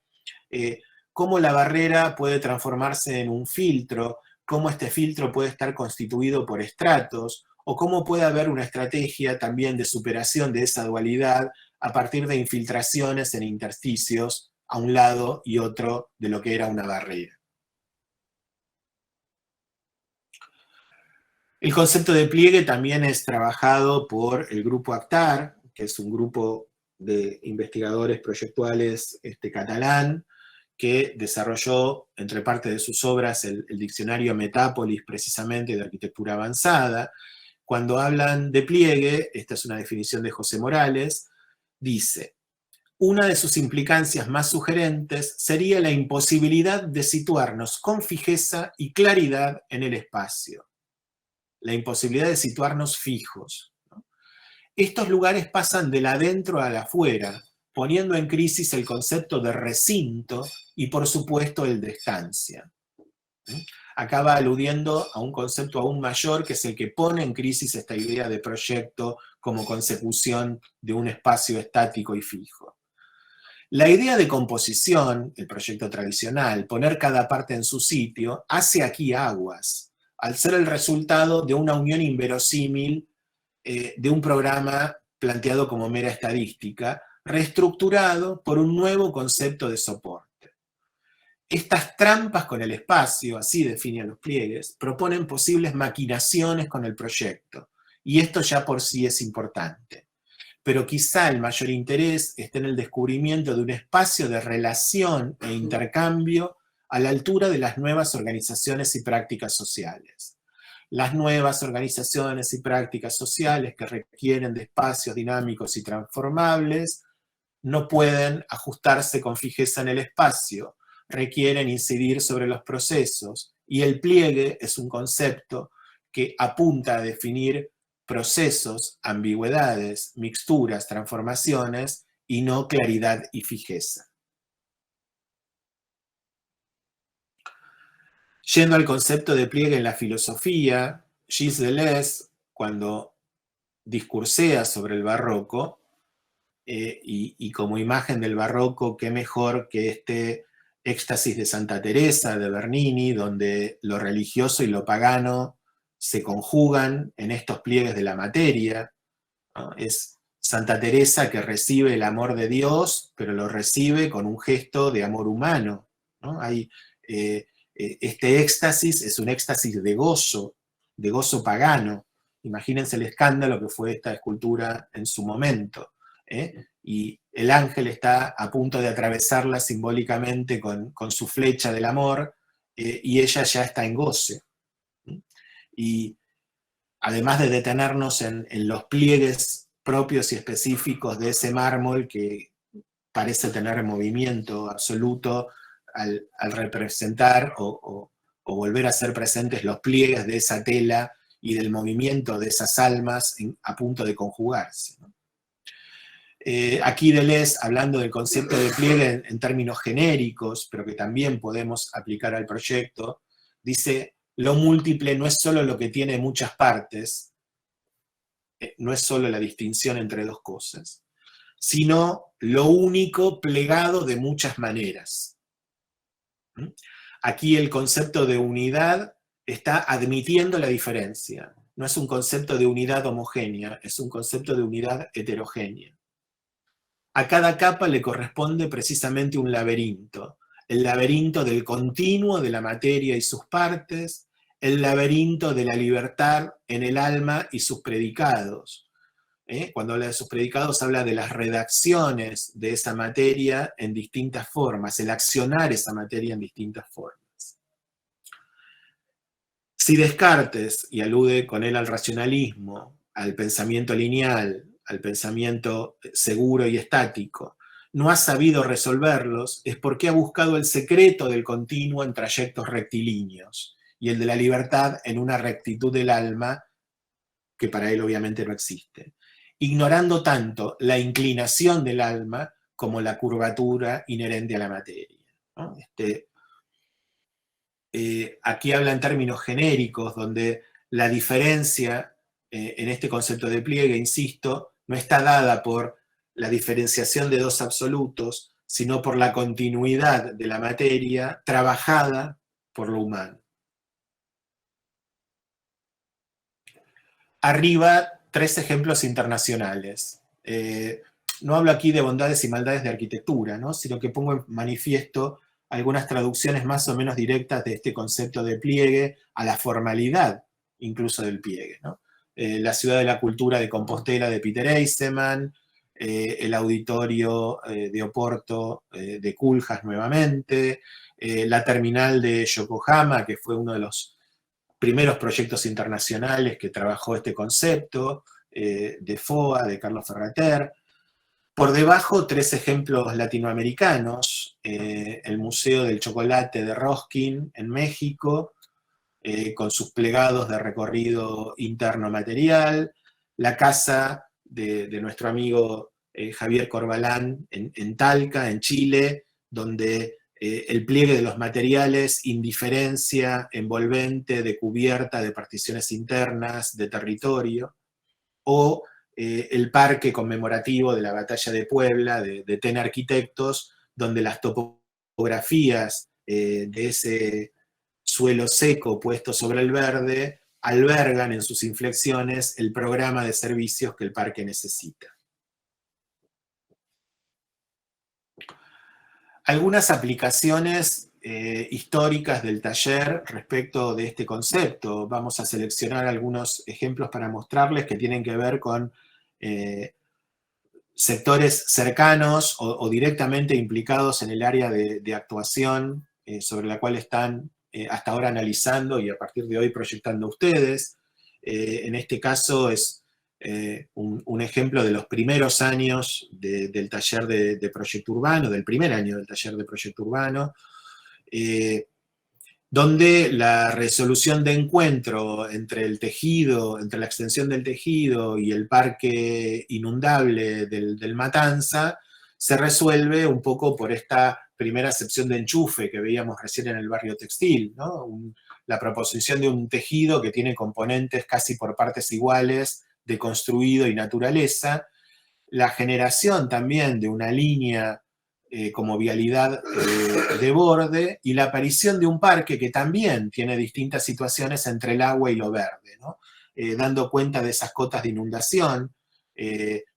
cómo la barrera puede transformarse en un filtro, cómo este filtro puede estar constituido por estratos, o cómo puede haber una estrategia también de superación de esa dualidad a partir de infiltraciones en intersticios a un lado y otro de lo que era una barrera. El concepto de pliegue también es trabajado por el grupo ACTAR, que es un grupo de investigadores proyectuales catalán, que desarrolló, entre parte de sus obras, el diccionario Metápolis, precisamente, de arquitectura avanzada. Cuando hablan de pliegue, esta es una definición de José Morales, dice: una de sus implicancias más sugerentes sería la imposibilidad de situarnos con fijeza y claridad en el espacio. La imposibilidad de situarnos fijos, ¿no? Estos lugares pasan del adentro al afuera, poniendo en crisis el concepto de recinto y, por supuesto, el de estancia. Acaba aludiendo a un concepto aún mayor, que es el que pone en crisis esta idea de proyecto como consecución de un espacio estático y fijo. La idea de composición, el proyecto tradicional, poner cada parte en su sitio, hace aquí aguas, al ser el resultado de una unión inverosímil de un programa planteado como mera estadística, reestructurado por un nuevo concepto de soporte. Estas trampas con el espacio, así definen los pliegues, proponen posibles maquinaciones con el proyecto, y esto ya por sí es importante. Pero quizá el mayor interés esté en el descubrimiento de un espacio de relación e intercambio a la altura de las nuevas organizaciones y prácticas sociales. Las nuevas organizaciones y prácticas sociales que requieren de espacios dinámicos y transformables no pueden ajustarse con fijeza en el espacio, requieren incidir sobre los procesos, y el pliegue es un concepto que apunta a definir procesos, ambigüedades, mixturas, transformaciones, y no claridad y fijeza. Yendo al concepto de pliegue en la filosofía, Gilles Deleuze, cuando discursea sobre el barroco, y como imagen del barroco, qué mejor que este éxtasis de Santa Teresa de Bernini, donde lo religioso y lo pagano se conjugan en estos pliegues de la materia, ¿no? Es Santa Teresa que recibe el amor de Dios, pero lo recibe con un gesto de amor humano, ¿no? Este éxtasis es un éxtasis de gozo pagano. Imagínense el escándalo que fue esta escultura en su momento, ¿eh? Y el ángel está a punto de atravesarla simbólicamente con su flecha del amor, y ella ya está en goce. Y además de detenernos en los pliegues propios y específicos de ese mármol que parece tener movimiento absoluto al representar o volver a ser presentes los pliegues de esa tela y del movimiento de esas almas a punto de conjugarse, ¿no? Aquí Deleuze, hablando del concepto de pliegue en términos genéricos, pero que también podemos aplicar al proyecto, dice, lo múltiple no es solo lo que tiene muchas partes, no es solo la distinción entre dos cosas, sino lo único plegado de muchas maneras. Aquí el concepto de unidad está admitiendo la diferencia. No es un concepto de unidad homogénea, es un concepto de unidad heterogénea. A cada capa le corresponde precisamente un laberinto. El laberinto del continuo de la materia y sus partes, el laberinto de la libertad en el alma y sus predicados. Cuando habla de sus predicados habla de las redacciones de esa materia en distintas formas, el accionar esa materia en distintas formas. Si Descartes, y alude con él al racionalismo, al pensamiento lineal, al pensamiento seguro y estático, no ha sabido resolverlos, es porque ha buscado el secreto del continuo en trayectos rectilíneos y el de la libertad en una rectitud del alma que para él obviamente no existe, ignorando tanto la inclinación del alma como la curvatura inherente a la materia, ¿no? Aquí habla en términos genéricos, donde la diferencia en este concepto de pliegue, insisto, no está dada por la diferenciación de dos absolutos, sino por la continuidad de la materia trabajada por lo humano. Arriba, 3 ejemplos internacionales. No hablo aquí de bondades y maldades de arquitectura, ¿no? Sino que pongo en manifiesto algunas traducciones más o menos directas de este concepto de pliegue a la formalidad incluso del pliegue, ¿no? La Ciudad de la Cultura de Compostela de Peter Eisenman, el Auditorio de Oporto de Culhas nuevamente, la terminal de Yokohama, que fue uno de los primeros proyectos internacionales que trabajó este concepto, de FOA, de Carlos Ferrater. Por debajo, 3 ejemplos latinoamericanos, el Museo del Chocolate de Roskin en México, con sus plegados de recorrido interno material, la casa de nuestro amigo Javier Corbalán en Talca, en Chile, donde el pliegue de los materiales, indiferencia envolvente de cubierta de particiones internas, de territorio, o el parque conmemorativo de la Batalla de Puebla, de TEN Arquitectos, donde las topografías de ese suelo seco puesto sobre el verde albergan en sus inflexiones el programa de servicios que el parque necesita. Algunas aplicaciones históricas del taller respecto de este concepto. Vamos a seleccionar algunos ejemplos para mostrarles que tienen que ver con sectores cercanos o directamente implicados en el área de actuación sobre la cual están hasta ahora analizando y a partir de hoy proyectando ustedes. En este caso es un ejemplo de los primeros años del taller de proyecto urbano, del primer año del taller de proyecto urbano, donde la resolución de encuentro entre el tejido, entre la extensión del tejido y el parque inundable del Matanza, se resuelve un poco por esta primera acepción de enchufe que veíamos recién en el barrio textil, ¿no? La proposición de un tejido que tiene componentes casi por partes iguales de construido y naturaleza, la generación también de una línea como vialidad de borde y la aparición de un parque que también tiene distintas situaciones entre el agua y lo verde, ¿no? Dando cuenta de esas cotas de inundación,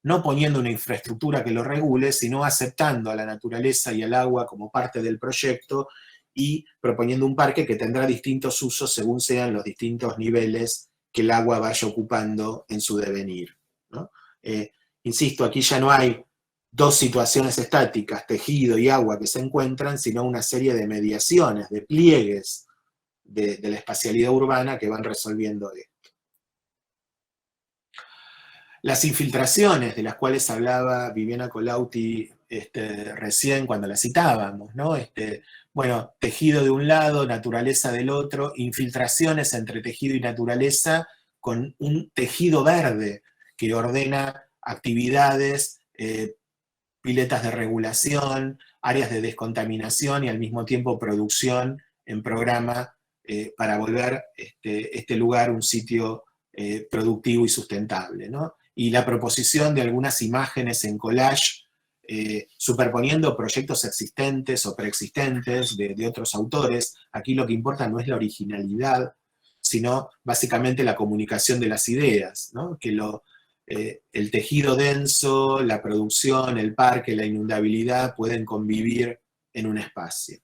no poniendo una infraestructura que lo regule, sino aceptando a la naturaleza y al agua como parte del proyecto y proponiendo un parque que tendrá distintos usos según sean los distintos niveles que el agua vaya ocupando en su devenir, ¿no? Insisto, aquí ya no hay dos situaciones estáticas, tejido y agua, que se encuentran, sino una serie de mediaciones, de pliegues de la espacialidad urbana que van resolviendo esto. Las infiltraciones de las cuales hablaba Viviana Colautti recién cuando la citábamos, ¿no? Bueno, tejido de un lado, naturaleza del otro, infiltraciones entre tejido y naturaleza con un tejido verde que ordena actividades piletas de regulación, áreas de descontaminación y al mismo tiempo producción en programa para volver este lugar un sitio productivo y sustentable, ¿no? Y la proposición de algunas imágenes en collage superponiendo proyectos existentes o preexistentes de otros autores. Aquí lo que importa no es la originalidad, sino básicamente la comunicación de las ideas, ¿no? Que el tejido denso, la producción, el parque, la inundabilidad pueden convivir en un espacio.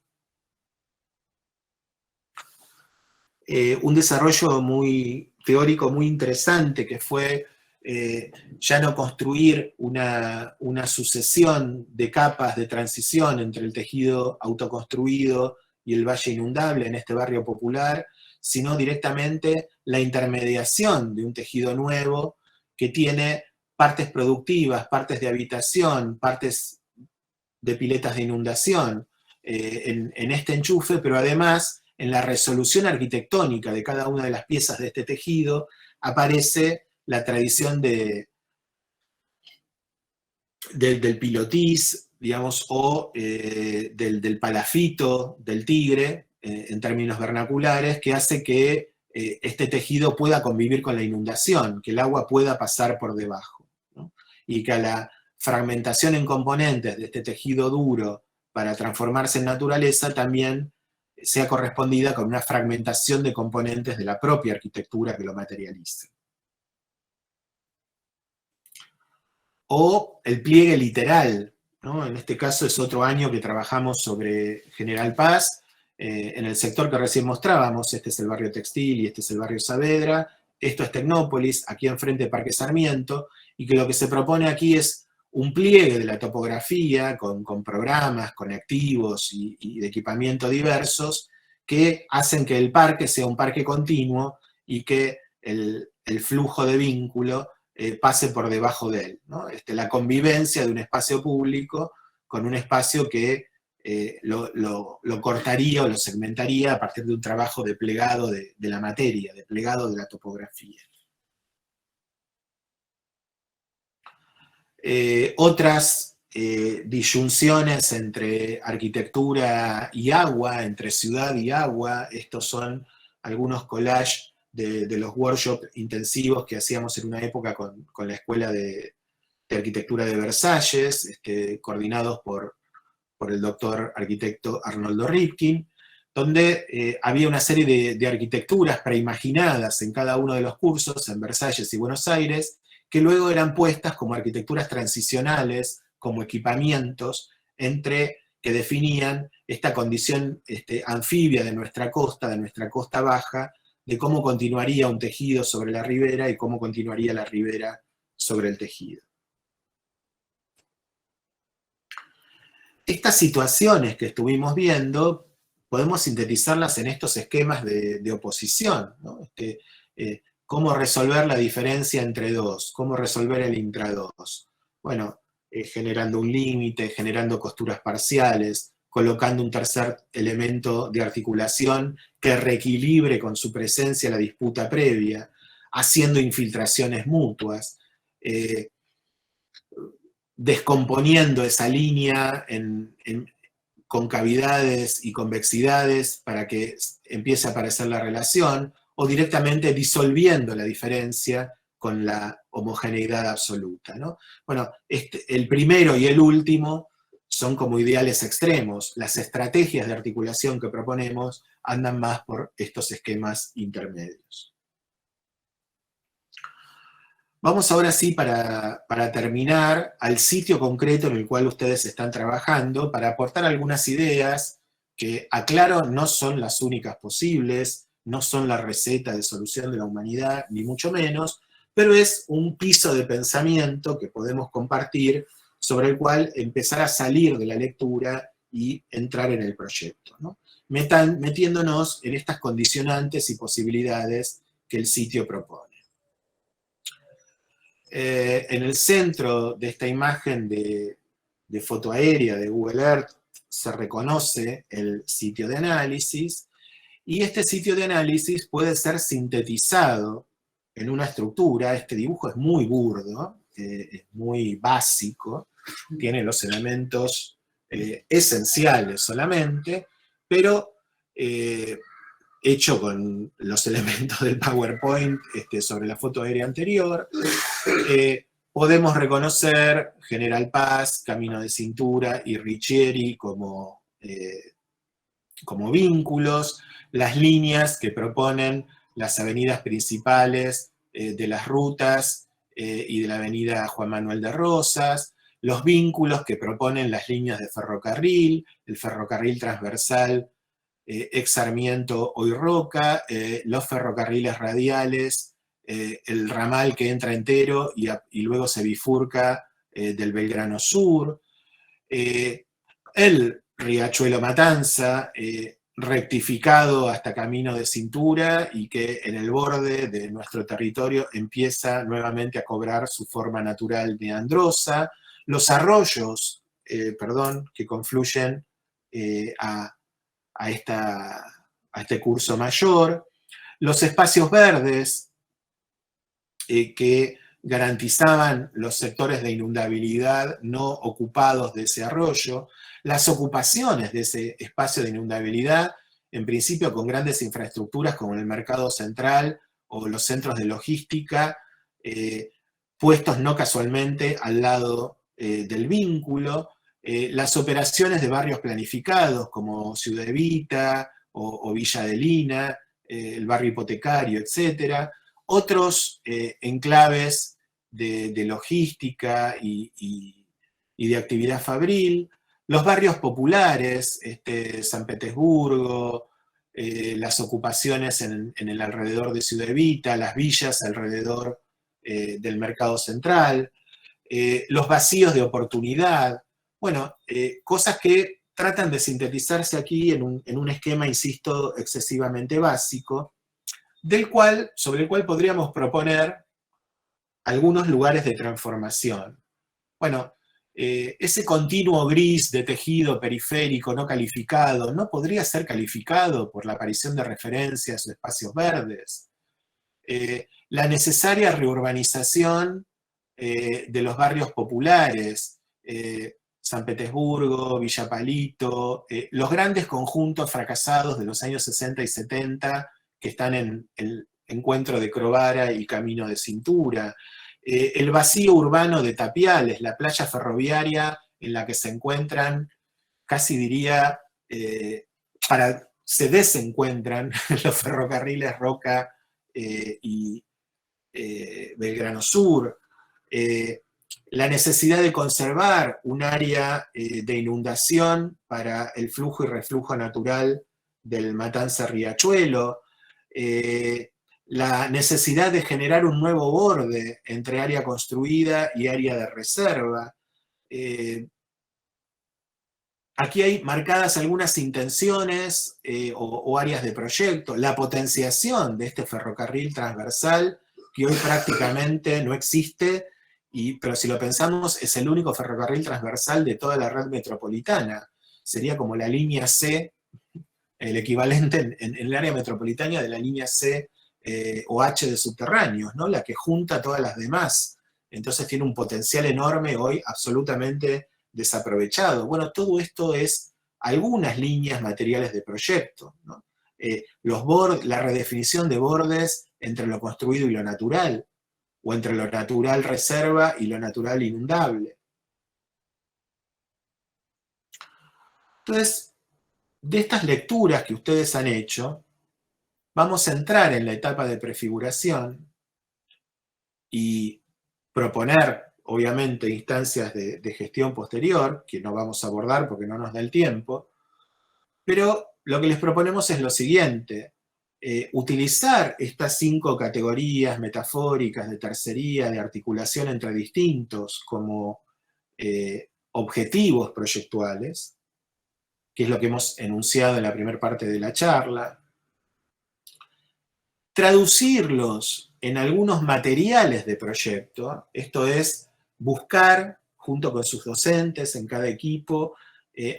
Un desarrollo muy teórico, muy interesante, que fue ya no construir una sucesión de capas de transición entre el tejido autoconstruido y el valle inundable en este barrio popular, sino directamente la intermediación de un tejido nuevo que tiene partes productivas, partes de habitación, partes de piletas de inundación en este enchufe, pero además en la resolución arquitectónica de cada una de las piezas de este tejido aparece la tradición del pilotis, digamos, o del palafito, del tigre, en términos vernaculares, que hace que este tejido pueda convivir con la inundación, que el agua pueda pasar por debajo, ¿no? Y que a la fragmentación en componentes de este tejido duro para transformarse en naturaleza también sea correspondida con una fragmentación de componentes de la propia arquitectura que lo materializa. O el pliegue literal, ¿no? En este caso es otro año que trabajamos sobre General Paz, en el sector que recién mostrábamos. Este es el barrio Textil y este es el barrio Saavedra, esto es Tecnópolis, aquí enfrente Parque Sarmiento, y que lo que se propone aquí es un pliegue de la topografía con programas, con activos y de equipamiento diversos que hacen que el parque sea un parque continuo y que el flujo de vínculo pase por debajo de él, ¿no? La convivencia de un espacio público con un espacio que lo cortaría o lo segmentaría a partir de un trabajo de plegado de la materia, de plegado de la topografía. Otras disyunciones entre arquitectura y agua, entre ciudad y agua, estos son algunos collages de los workshops intensivos que hacíamos en una época con la Escuela de Arquitectura de Versalles, coordinados por el doctor arquitecto Arnoldo Ripkin, donde había una serie de arquitecturas preimaginadas en cada uno de los cursos, en Versalles y Buenos Aires, que luego eran puestas como arquitecturas transicionales, como equipamientos, que definían esta condición anfibia de nuestra costa baja, de cómo continuaría un tejido sobre la ribera y cómo continuaría la ribera sobre el tejido. Estas situaciones que estuvimos viendo, podemos sintetizarlas en estos esquemas de oposición, ¿no? Cómo resolver la diferencia entre dos, cómo resolver el intra-dos. Bueno, generando un límite, generando costuras parciales, colocando un tercer elemento de articulación que reequilibre con su presencia la disputa previa, haciendo infiltraciones mutuas, descomponiendo esa línea en concavidades y convexidades para que empiece a aparecer la relación, o directamente disolviendo la diferencia con la homogeneidad absoluta, ¿no? Bueno, el primero y el último son como ideales extremos. Las estrategias de articulación que proponemos andan más por estos esquemas intermedios. Vamos ahora sí, para terminar, al sitio concreto en el cual ustedes están trabajando, para aportar algunas ideas que, aclaro, no son las únicas posibles, no son la receta de solución de la humanidad, ni mucho menos, pero es un piso de pensamiento que podemos compartir, sobre el cual empezar a salir de la lectura y entrar en el proyecto, ¿no? Metiéndonos en estas condicionantes y posibilidades que el sitio propone. En el centro de esta imagen de foto aérea de Google Earth se reconoce el sitio de análisis, y este sitio de análisis puede ser sintetizado en una estructura. Este dibujo es muy burdo, es muy básico, tiene los elementos esenciales solamente, pero hecho con los elementos del PowerPoint sobre la foto aérea anterior. Podemos reconocer General Paz, Camino de Cintura y Riccieri como vínculos, las líneas que proponen las avenidas principales de las rutas y de la avenida Juan Manuel de Rosas, los vínculos que proponen las líneas de ferrocarril, el ferrocarril transversal ex Sarmiento, hoy Roca, los ferrocarriles radiales, el ramal que entra entero y luego se bifurca del Belgrano Sur, el Riachuelo Matanza, rectificado hasta Camino de Cintura y que en el borde de nuestro territorio empieza nuevamente a cobrar su forma natural meandrosa, los arroyos, que confluyen a este curso mayor, los espacios verdes que garantizaban los sectores de inundabilidad no ocupados de ese arroyo, las ocupaciones de ese espacio de inundabilidad, en principio con grandes infraestructuras como el mercado central o los centros de logística, puestos no casualmente al lado del vínculo, las operaciones de barrios planificados como Ciudad Evita o Villa Adelina, el barrio hipotecario, etc. Otros enclaves de logística y de actividad fabril, los barrios populares, San Petersburgo, las ocupaciones en el alrededor de Ciudad Evita, las villas alrededor del mercado central, los vacíos de oportunidad, bueno, cosas que tratan de sintetizarse aquí en un esquema, insisto, excesivamente básico, sobre el cual podríamos proponer algunos lugares de transformación. Bueno, ese continuo gris de tejido periférico no calificado no podría ser calificado por la aparición de referencias o espacios verdes. La necesaria reurbanización de los barrios populares, San Petersburgo, Villa Palito, los grandes conjuntos fracasados de los años 60 y 70 que están en el encuentro de Crovara y Camino de Cintura, el vacío urbano de Tapiales, la playa ferroviaria en la que se encuentran, casi diría, se desencuentran los ferrocarriles Roca y Belgrano Sur, la necesidad de conservar un área de inundación para el flujo y reflujo natural del Matanza-Riachuelo, la necesidad de generar un nuevo borde entre área construida y área de reserva. Aquí hay marcadas algunas intenciones o áreas de proyecto, la potenciación de este ferrocarril transversal que hoy prácticamente no existe, pero si lo pensamos es el único ferrocarril transversal de toda la red metropolitana. Sería como la línea C, el equivalente en el área metropolitana de la línea C o H de subterráneos, ¿no? La que junta todas las demás. Entonces tiene un potencial enorme hoy absolutamente desaprovechado. Bueno, todo esto es algunas líneas materiales de proyecto, ¿no? La redefinición de bordes entre lo construido y lo natural, o entre lo natural reserva y lo natural inundable. Entonces, de estas lecturas que ustedes han hecho, vamos a entrar en la etapa de prefiguración y proponer, obviamente, instancias de gestión posterior, que no vamos a abordar porque no nos da el tiempo, pero lo que les proponemos es lo siguiente: utilizar estas 5 categorías metafóricas de tercería, de articulación entre distintos, como objetivos proyectuales, que es lo que hemos enunciado en la primera parte de la charla, traducirlos en algunos materiales de proyecto, esto es, buscar, junto con sus docentes en cada equipo,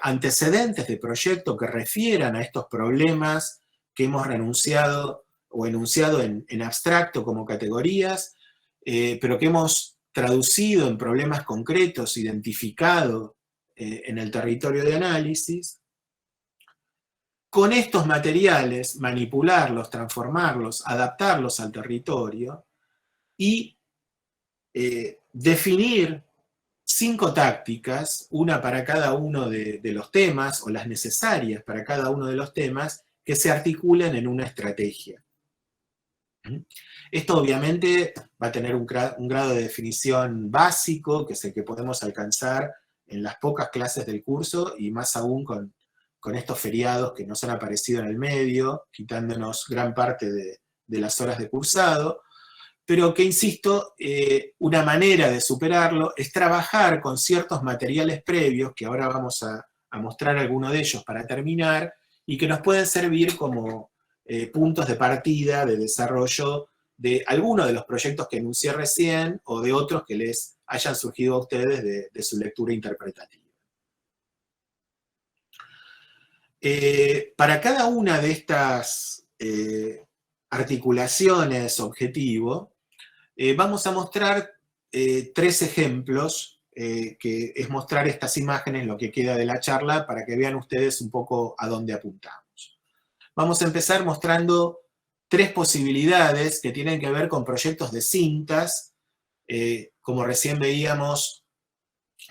antecedentes de proyecto que refieran a estos problemas que hemos renunciado o enunciado en abstracto como categorías, pero que hemos traducido en problemas concretos, identificado en el territorio de análisis. Con estos materiales, manipularlos, transformarlos, adaptarlos al territorio y definir 5 tácticas, una para cada uno de los temas, o las necesarias para cada uno de los temas, que se articulan en una estrategia. Esto obviamente va a tener un grado de definición básico, que es el que podemos alcanzar en las pocas clases del curso, y más aún con estos feriados que nos han aparecido en el medio, quitándonos gran parte de las horas de cursado, pero que, insisto, una manera de superarlo es trabajar con ciertos materiales previos, que ahora vamos a mostrar algunos de ellos para terminar, y que nos pueden servir como puntos de partida, de desarrollo de algunos de los proyectos que enuncié recién, o de otros que les hayan surgido a ustedes de su lectura interpretativa. Para cada una de estas articulaciones objetivo, vamos a mostrar 3 ejemplos, que es mostrar estas imágenes, lo que queda de la charla, para que vean ustedes un poco a dónde apuntamos. Vamos a empezar mostrando 3 posibilidades que tienen que ver con proyectos de cintas, como recién veíamos,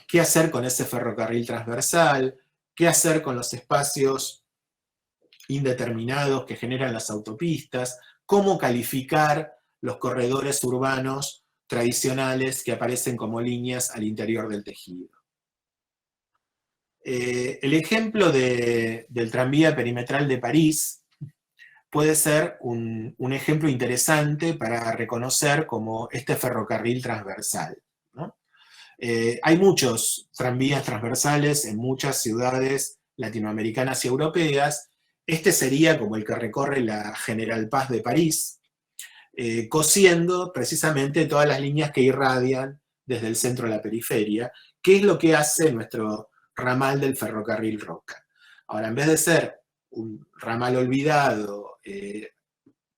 qué hacer con ese ferrocarril transversal, qué hacer con los espacios indeterminados que generan las autopistas, cómo calificar los corredores urbanos tradicionales que aparecen como líneas al interior del tejido. El ejemplo del tranvía perimetral de París puede ser un ejemplo interesante para reconocer como este ferrocarril transversal, ¿no? Hay muchos tranvías transversales en muchas ciudades latinoamericanas y europeas. Este sería como el que recorre la General Paz de París, cosiendo precisamente todas las líneas que irradian desde el centro a la periferia, que es lo que hace nuestro ramal del ferrocarril Roca. Ahora, en vez de ser un ramal olvidado,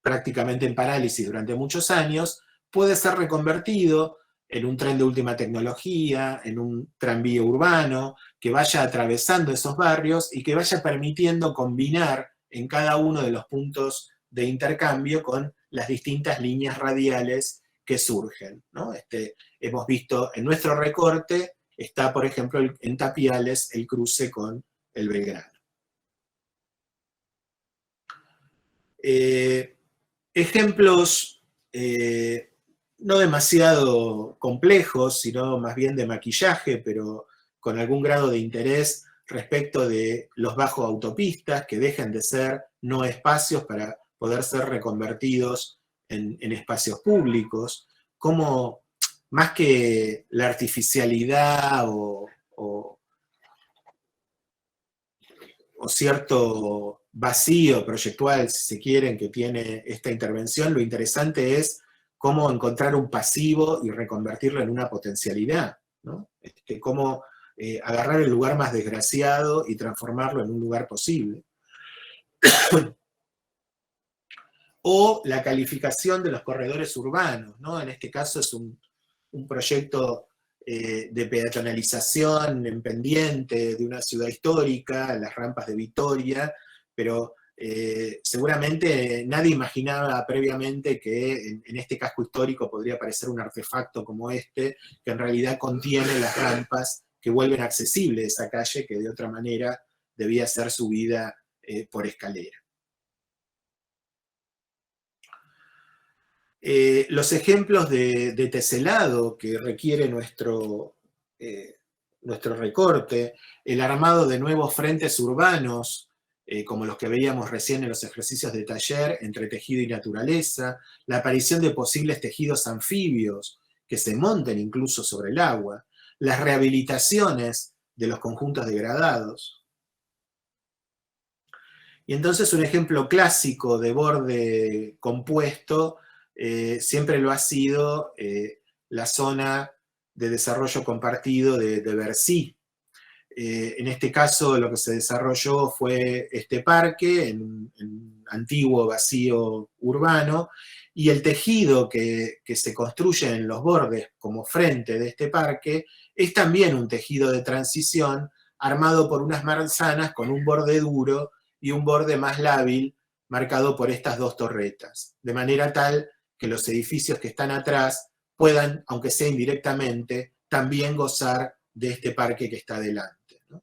prácticamente en parálisis durante muchos años, puede ser reconvertido en un tren de última tecnología, en un tranvía urbano, que vaya atravesando esos barrios y que vaya permitiendo combinar en cada uno de los puntos de intercambio con las distintas líneas radiales que surgen, ¿no? Hemos visto en nuestro recorte, está por ejemplo en Tapiales el cruce con el Belgrano. Ejemplos no demasiado complejos, sino más bien de maquillaje, pero con algún grado de interés respecto de los bajos autopistas, que dejen de ser no espacios para poder ser reconvertidos en espacios públicos, como más que la artificialidad o cierto vacío proyectual, si se quieren, que tiene esta intervención, lo interesante es cómo encontrar un pasivo y reconvertirlo en una potencialidad, ¿no? Cómo agarrar el lugar más desgraciado y transformarlo en un lugar posible. O la calificación de los corredores urbanos, ¿no? En este caso es un proyecto de peatonalización en pendiente de una ciudad histórica, las rampas de Vitoria, pero seguramente nadie imaginaba previamente que en este casco histórico podría aparecer un artefacto como este, que en realidad contiene las rampas que vuelven accesible esa calle que de otra manera debía ser subida por escalera. Los ejemplos de teselado que requiere nuestro recorte, el armado de nuevos frentes urbanos, como los que veíamos recién en los ejercicios de taller entre tejido y naturaleza, la aparición de posibles tejidos anfibios que se monten incluso sobre el agua, las rehabilitaciones de los conjuntos degradados. Y entonces un ejemplo clásico de borde compuesto siempre lo ha sido la zona de desarrollo compartido de Bercy. En este caso lo que se desarrolló fue este parque en un antiguo vacío urbano, y el tejido que se construye en los bordes como frente de este parque es también un tejido de transición armado por unas manzanas con un borde duro y un borde más lábil marcado por estas dos torretas, de manera tal que los edificios que están atrás puedan, aunque sea indirectamente, también gozar de este parque que está delante, ¿no?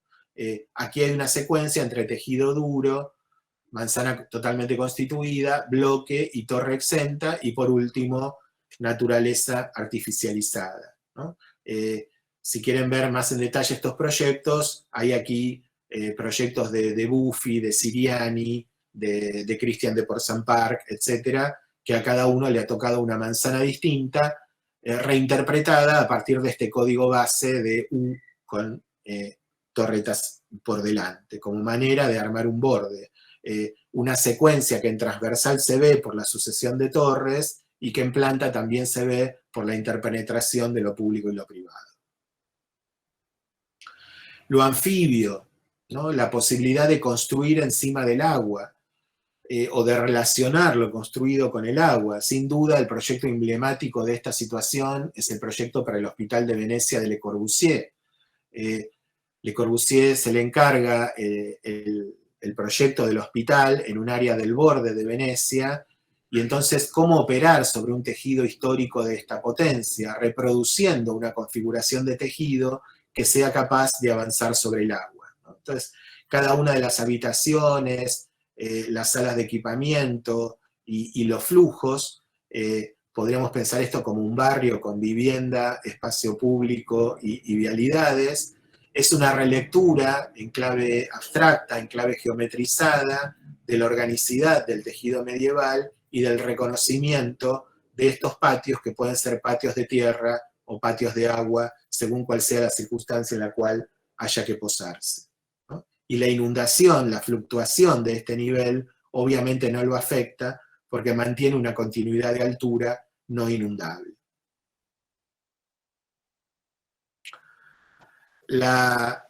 Aquí hay una secuencia entre tejido duro, manzana totalmente constituida, bloque y torre exenta, y por último, naturaleza artificializada, ¿no? Si quieren ver más en detalle estos proyectos, hay aquí proyectos de Buffy, de Siriani, de Christian de Portzamparc, etcétera, que a cada uno le ha tocado una manzana distinta, reinterpretada a partir de este código base de U con torretas por delante, como manera de armar un borde. Una secuencia que en transversal se ve por la sucesión de torres y que en planta también se ve por la interpenetración de lo público y lo privado. Lo anfibio, ¿no? La posibilidad de construir encima del agua, o de relacionar lo construido con el agua. Sin duda, el proyecto emblemático de esta situación es el proyecto para el Hospital de Venecia de Le Corbusier. Le Corbusier se le encarga el proyecto del hospital en un área del borde de Venecia, y entonces cómo operar sobre un tejido histórico de esta potencia, reproduciendo una configuración de tejido que sea capaz de avanzar sobre el agua, ¿no? Entonces, cada una de las habitaciones, las salas de equipamiento y los flujos, podríamos pensar esto como un barrio con vivienda, espacio público y vialidades. Es una relectura en clave abstracta, en clave geometrizada, de la organicidad del tejido medieval y del reconocimiento de estos patios, que pueden ser patios de tierra o patios de agua, según cual sea la circunstancia en la cual haya que posarse, ¿no? Y la inundación, la fluctuación de este nivel, obviamente no lo afecta, porque mantiene una continuidad de altura no inundable. La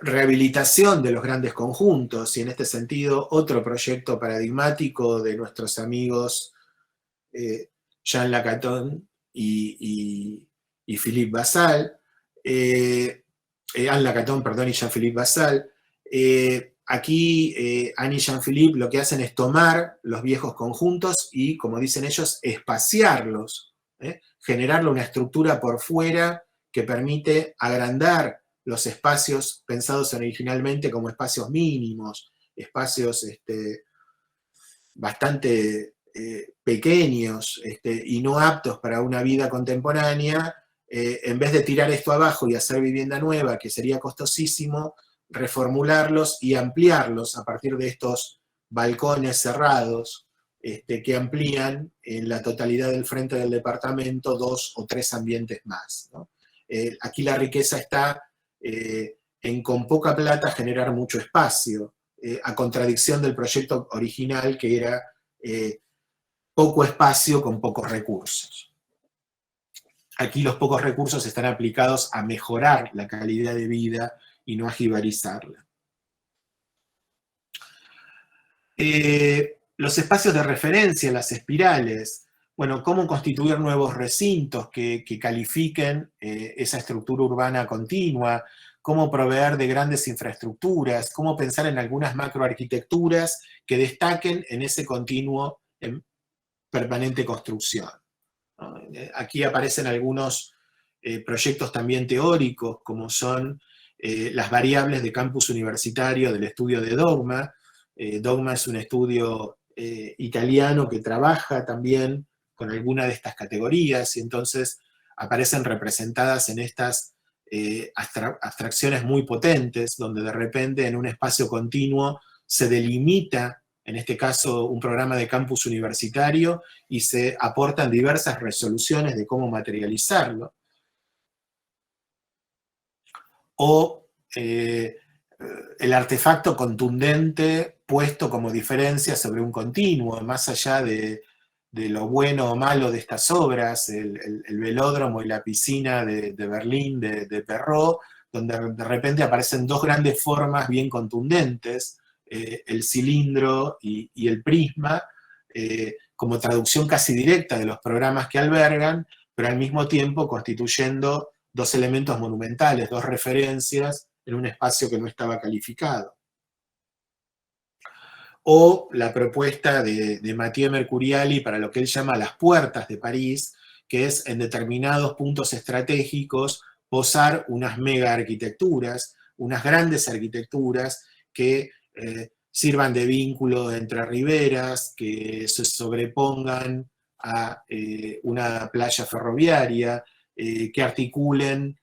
rehabilitación de los grandes conjuntos, y en este sentido otro proyecto paradigmático de nuestros amigos Jean Lacaton y Philippe Basal, Anne Lacaton, perdón, y Jean-Philippe Basal. Aquí Anne y Jean-Philippe lo que hacen es tomar los viejos conjuntos y, como dicen ellos, espaciarlos, generarle una estructura por fuera que permite agrandar los espacios pensados originalmente como espacios mínimos, espacios bastante pequeños y no aptos para una vida contemporánea. En vez de tirar esto abajo y hacer vivienda nueva, que sería costosísimo, reformularlos y ampliarlos a partir de estos balcones cerrados que amplían en la totalidad del frente del departamento 2 o 3 ambientes más, ¿no? Aquí la riqueza está en con poca plata generar mucho espacio, a contradicción del proyecto original, que era poco espacio con pocos recursos. Aquí los pocos recursos están aplicados a mejorar la calidad de vida y no a jibarizarla. Los espacios de referencia, las espirales, bueno, cómo constituir nuevos recintos que califiquen esa estructura urbana continua, cómo proveer de grandes infraestructuras, cómo pensar en algunas macroarquitecturas que destaquen en ese continuo en permanente construcción, ¿no? Aquí aparecen algunos proyectos también teóricos, como son las variables de campus universitario del estudio de Dogma. Dogma es un estudio italiano que trabaja también con alguna de estas categorías, y entonces aparecen representadas en estas abstracciones muy potentes, donde de repente en un espacio continuo se delimita, en este caso un programa de campus universitario, y se aportan diversas resoluciones de cómo materializarlo. O el artefacto contundente puesto como diferencia sobre un continuo, más allá de lo bueno o malo de estas obras, el velódromo y la piscina de Berlín, de Perrault, donde de repente aparecen dos grandes formas bien contundentes, el cilindro y el prisma, como traducción casi directa de los programas que albergan, pero al mismo tiempo constituyendo dos elementos monumentales, dos referencias en un espacio que no estaba calificado. O la propuesta de Mathieu Mercuriali para lo que él llama las puertas de París, que es en determinados puntos estratégicos posar unas mega arquitecturas, unas grandes arquitecturas que sirvan de vínculo entre riberas, que se sobrepongan a una playa ferroviaria, que articulen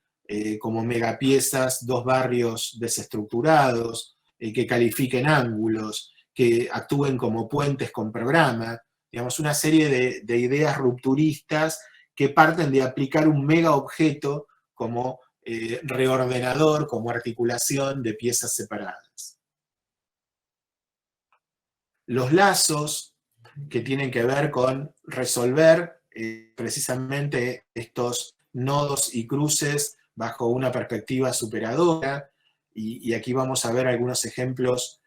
como megapiezas dos barrios desestructurados, que califiquen ángulos, que actúen como puentes con programa, digamos, una serie de ideas rupturistas que parten de aplicar un mega objeto como reordenador, como articulación de piezas separadas. Los lazos que tienen que ver con resolver precisamente estos nodos y cruces bajo una perspectiva superadora, y aquí vamos a ver algunos ejemplos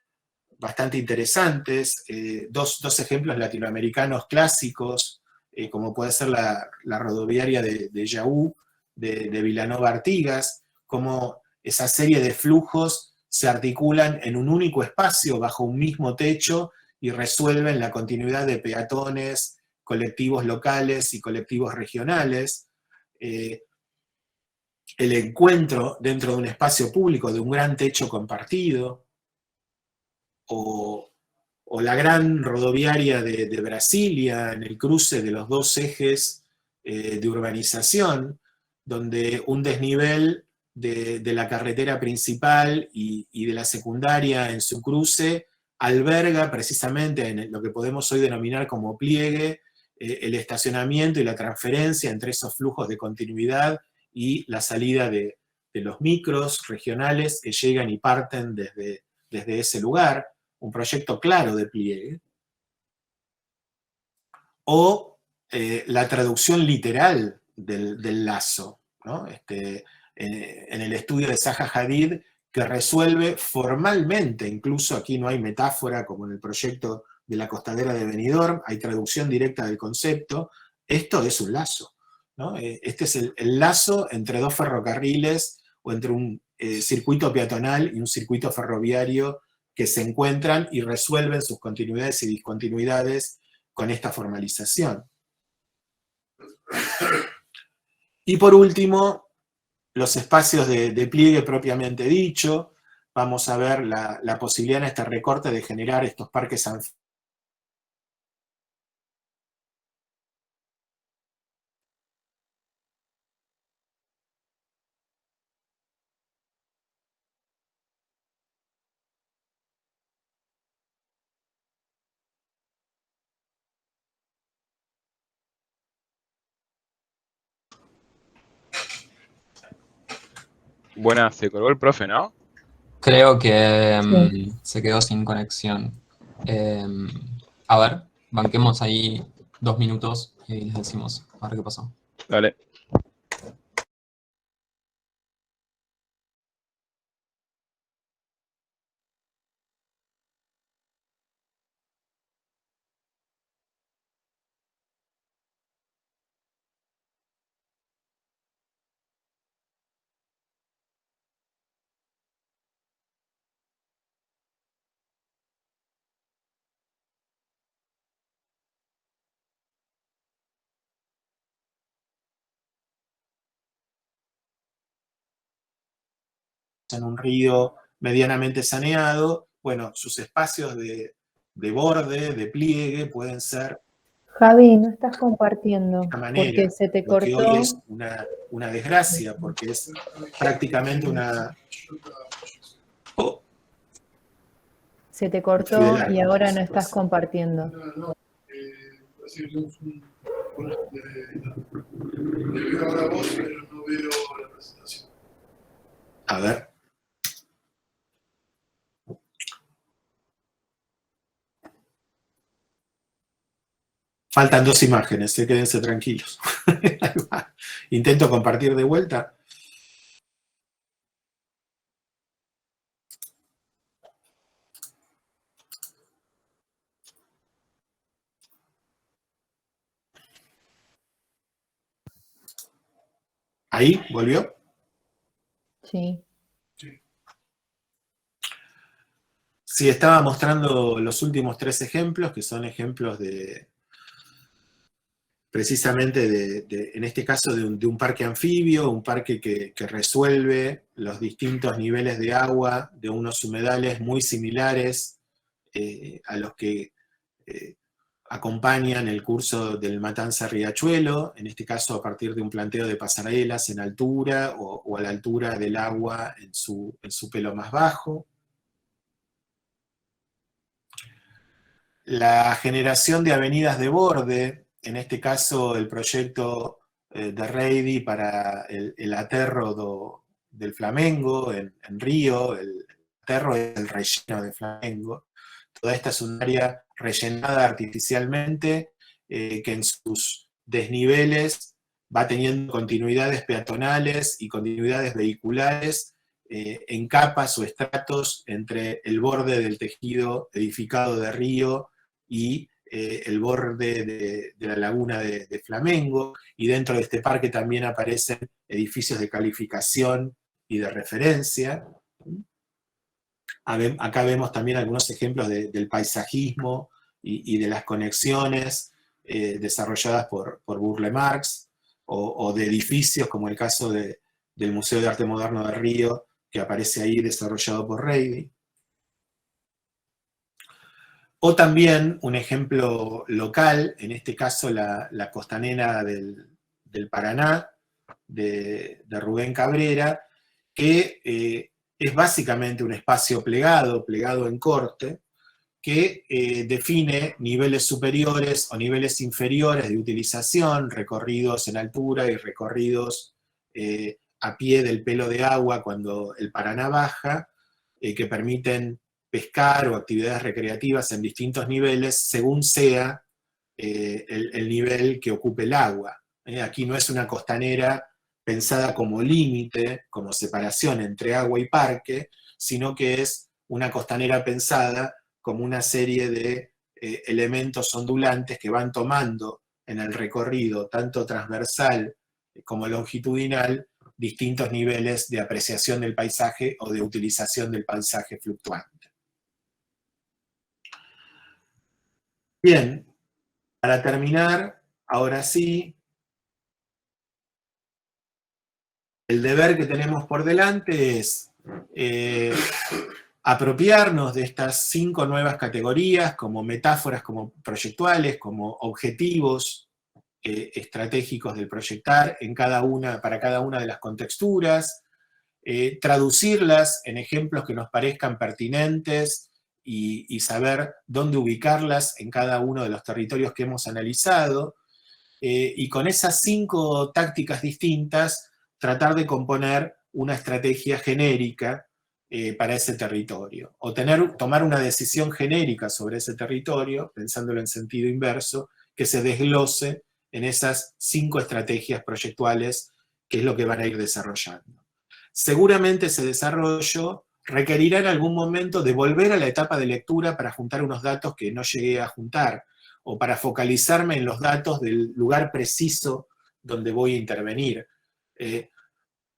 bastante interesantes, dos ejemplos latinoamericanos clásicos, como puede ser la rodoviaria de Yaú, de Vilanova Artigas, como esa serie de flujos se articulan en un único espacio, bajo un mismo techo, y resuelven la continuidad de peatones, colectivos locales y colectivos regionales. El encuentro dentro de un espacio público de un gran techo compartido, o la gran rodoviaria de Brasilia, en el cruce de los dos ejes de urbanización, donde un desnivel de la carretera principal y de la secundaria en su cruce alberga precisamente en lo que podemos hoy denominar como pliegue, el estacionamiento y la transferencia entre esos flujos de continuidad y la salida de los micros regionales que llegan y parten desde ese lugar, un proyecto claro de pliegue, o la traducción literal del lazo, ¿no? En el estudio de Zaha Hadid, que resuelve formalmente, incluso aquí no hay metáfora como en el proyecto de la costadera de Benidorm, hay traducción directa del concepto, esto es un lazo, ¿no? Este es el lazo entre dos ferrocarriles o entre un circuito peatonal y un circuito ferroviario que se encuentran y resuelven sus continuidades y discontinuidades con esta formalización. Y por último, los espacios de pliegue propiamente dicho. Vamos a ver la posibilidad en este recorte de generar estos parques Buenas, se colgó el profe, ¿no? Creo que Sí. se quedó sin conexión. A ver, banquemos ahí 2 minutos y les decimos a ver qué pasó. Dale. en un río medianamente saneado, bueno, sus espacios de borde, de pliegue, pueden ser Javi, no estás compartiendo de esta manera, porque se te lo que hoy cortó. es una desgracia, porque es prácticamente una... Oh, Se te me fui de cortó largo. y ahora no estás compartiendo. A ver. Faltan dos imágenes, quédense tranquilos. Intento compartir de vuelta. ¿Ahí? ¿Volvió? Sí. Sí, estaba mostrando los últimos 3 ejemplos, que son ejemplos de, precisamente en este caso, de un parque anfibio, un parque que resuelve los distintos niveles de agua de unos humedales muy similares a los que acompañan el curso del Matanza-Riachuelo, en este caso a partir de un planteo de pasarelas en altura o a la altura del agua en su pelo más bajo. La generación de avenidas de borde, en este caso el proyecto de Reidi para el aterro del Flamengo en Río, el aterro es el relleno de Flamengo. Toda esta es un área rellenada artificialmente que en sus desniveles va teniendo continuidades peatonales y continuidades vehiculares en capas o estratos entre el borde del tejido edificado de Río y el borde de la laguna de Flamengo, y dentro de este parque también aparecen edificios de calificación y de referencia. Acá vemos también algunos ejemplos del paisajismo y de las conexiones desarrolladas por Burle Marx, o de edificios como el caso del Museo de Arte Moderno de Río, que aparece ahí desarrollado por Reidi. O también un ejemplo local, en este caso la costanera del Paraná, de Rubén Cabrera, que es básicamente un espacio plegado en corte, que define niveles superiores o niveles inferiores de utilización, recorridos en altura y recorridos a pie del pelo de agua cuando el Paraná baja, que permiten pescar o actividades recreativas en distintos niveles según sea el nivel que ocupe el agua. Aquí no es una costanera pensada como límite, como separación entre agua y parque, sino que es una costanera pensada como una serie de elementos ondulantes que van tomando en el recorrido, tanto transversal como longitudinal, distintos niveles de apreciación del paisaje o de utilización del paisaje fluctuante. Bien, para terminar, ahora sí, el deber que tenemos por delante es apropiarnos de estas 5 nuevas categorías como metáforas, como proyectuales, como objetivos estratégicos del proyectar para cada una de las contexturas, traducirlas en ejemplos que nos parezcan pertinentes y saber dónde ubicarlas en cada uno de los territorios que hemos analizado, y con esas 5 tácticas distintas tratar de componer una estrategia genérica para ese territorio, o tomar una decisión genérica sobre ese territorio, pensándolo en sentido inverso, que se desglose en esas 5 estrategias proyectuales, que es lo que van a ir desarrollando. Seguramente ese desarrollo requerirá en algún momento de volver a la etapa de lectura para juntar unos datos que no llegué a juntar, o para focalizarme en los datos del lugar preciso donde voy a intervenir.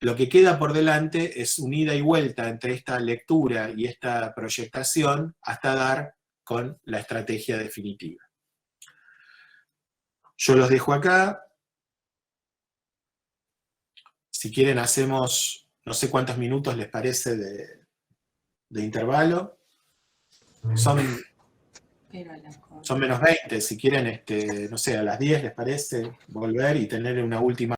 Lo que queda por delante es un ida y vuelta entre esta lectura y esta proyectación hasta dar con la estrategia definitiva. Yo los dejo acá. Si quieren hacemos, no sé cuántos minutos les parece de intervalo. Son menos 20, si quieren, no sé, a las 10 les parece volver y tener una última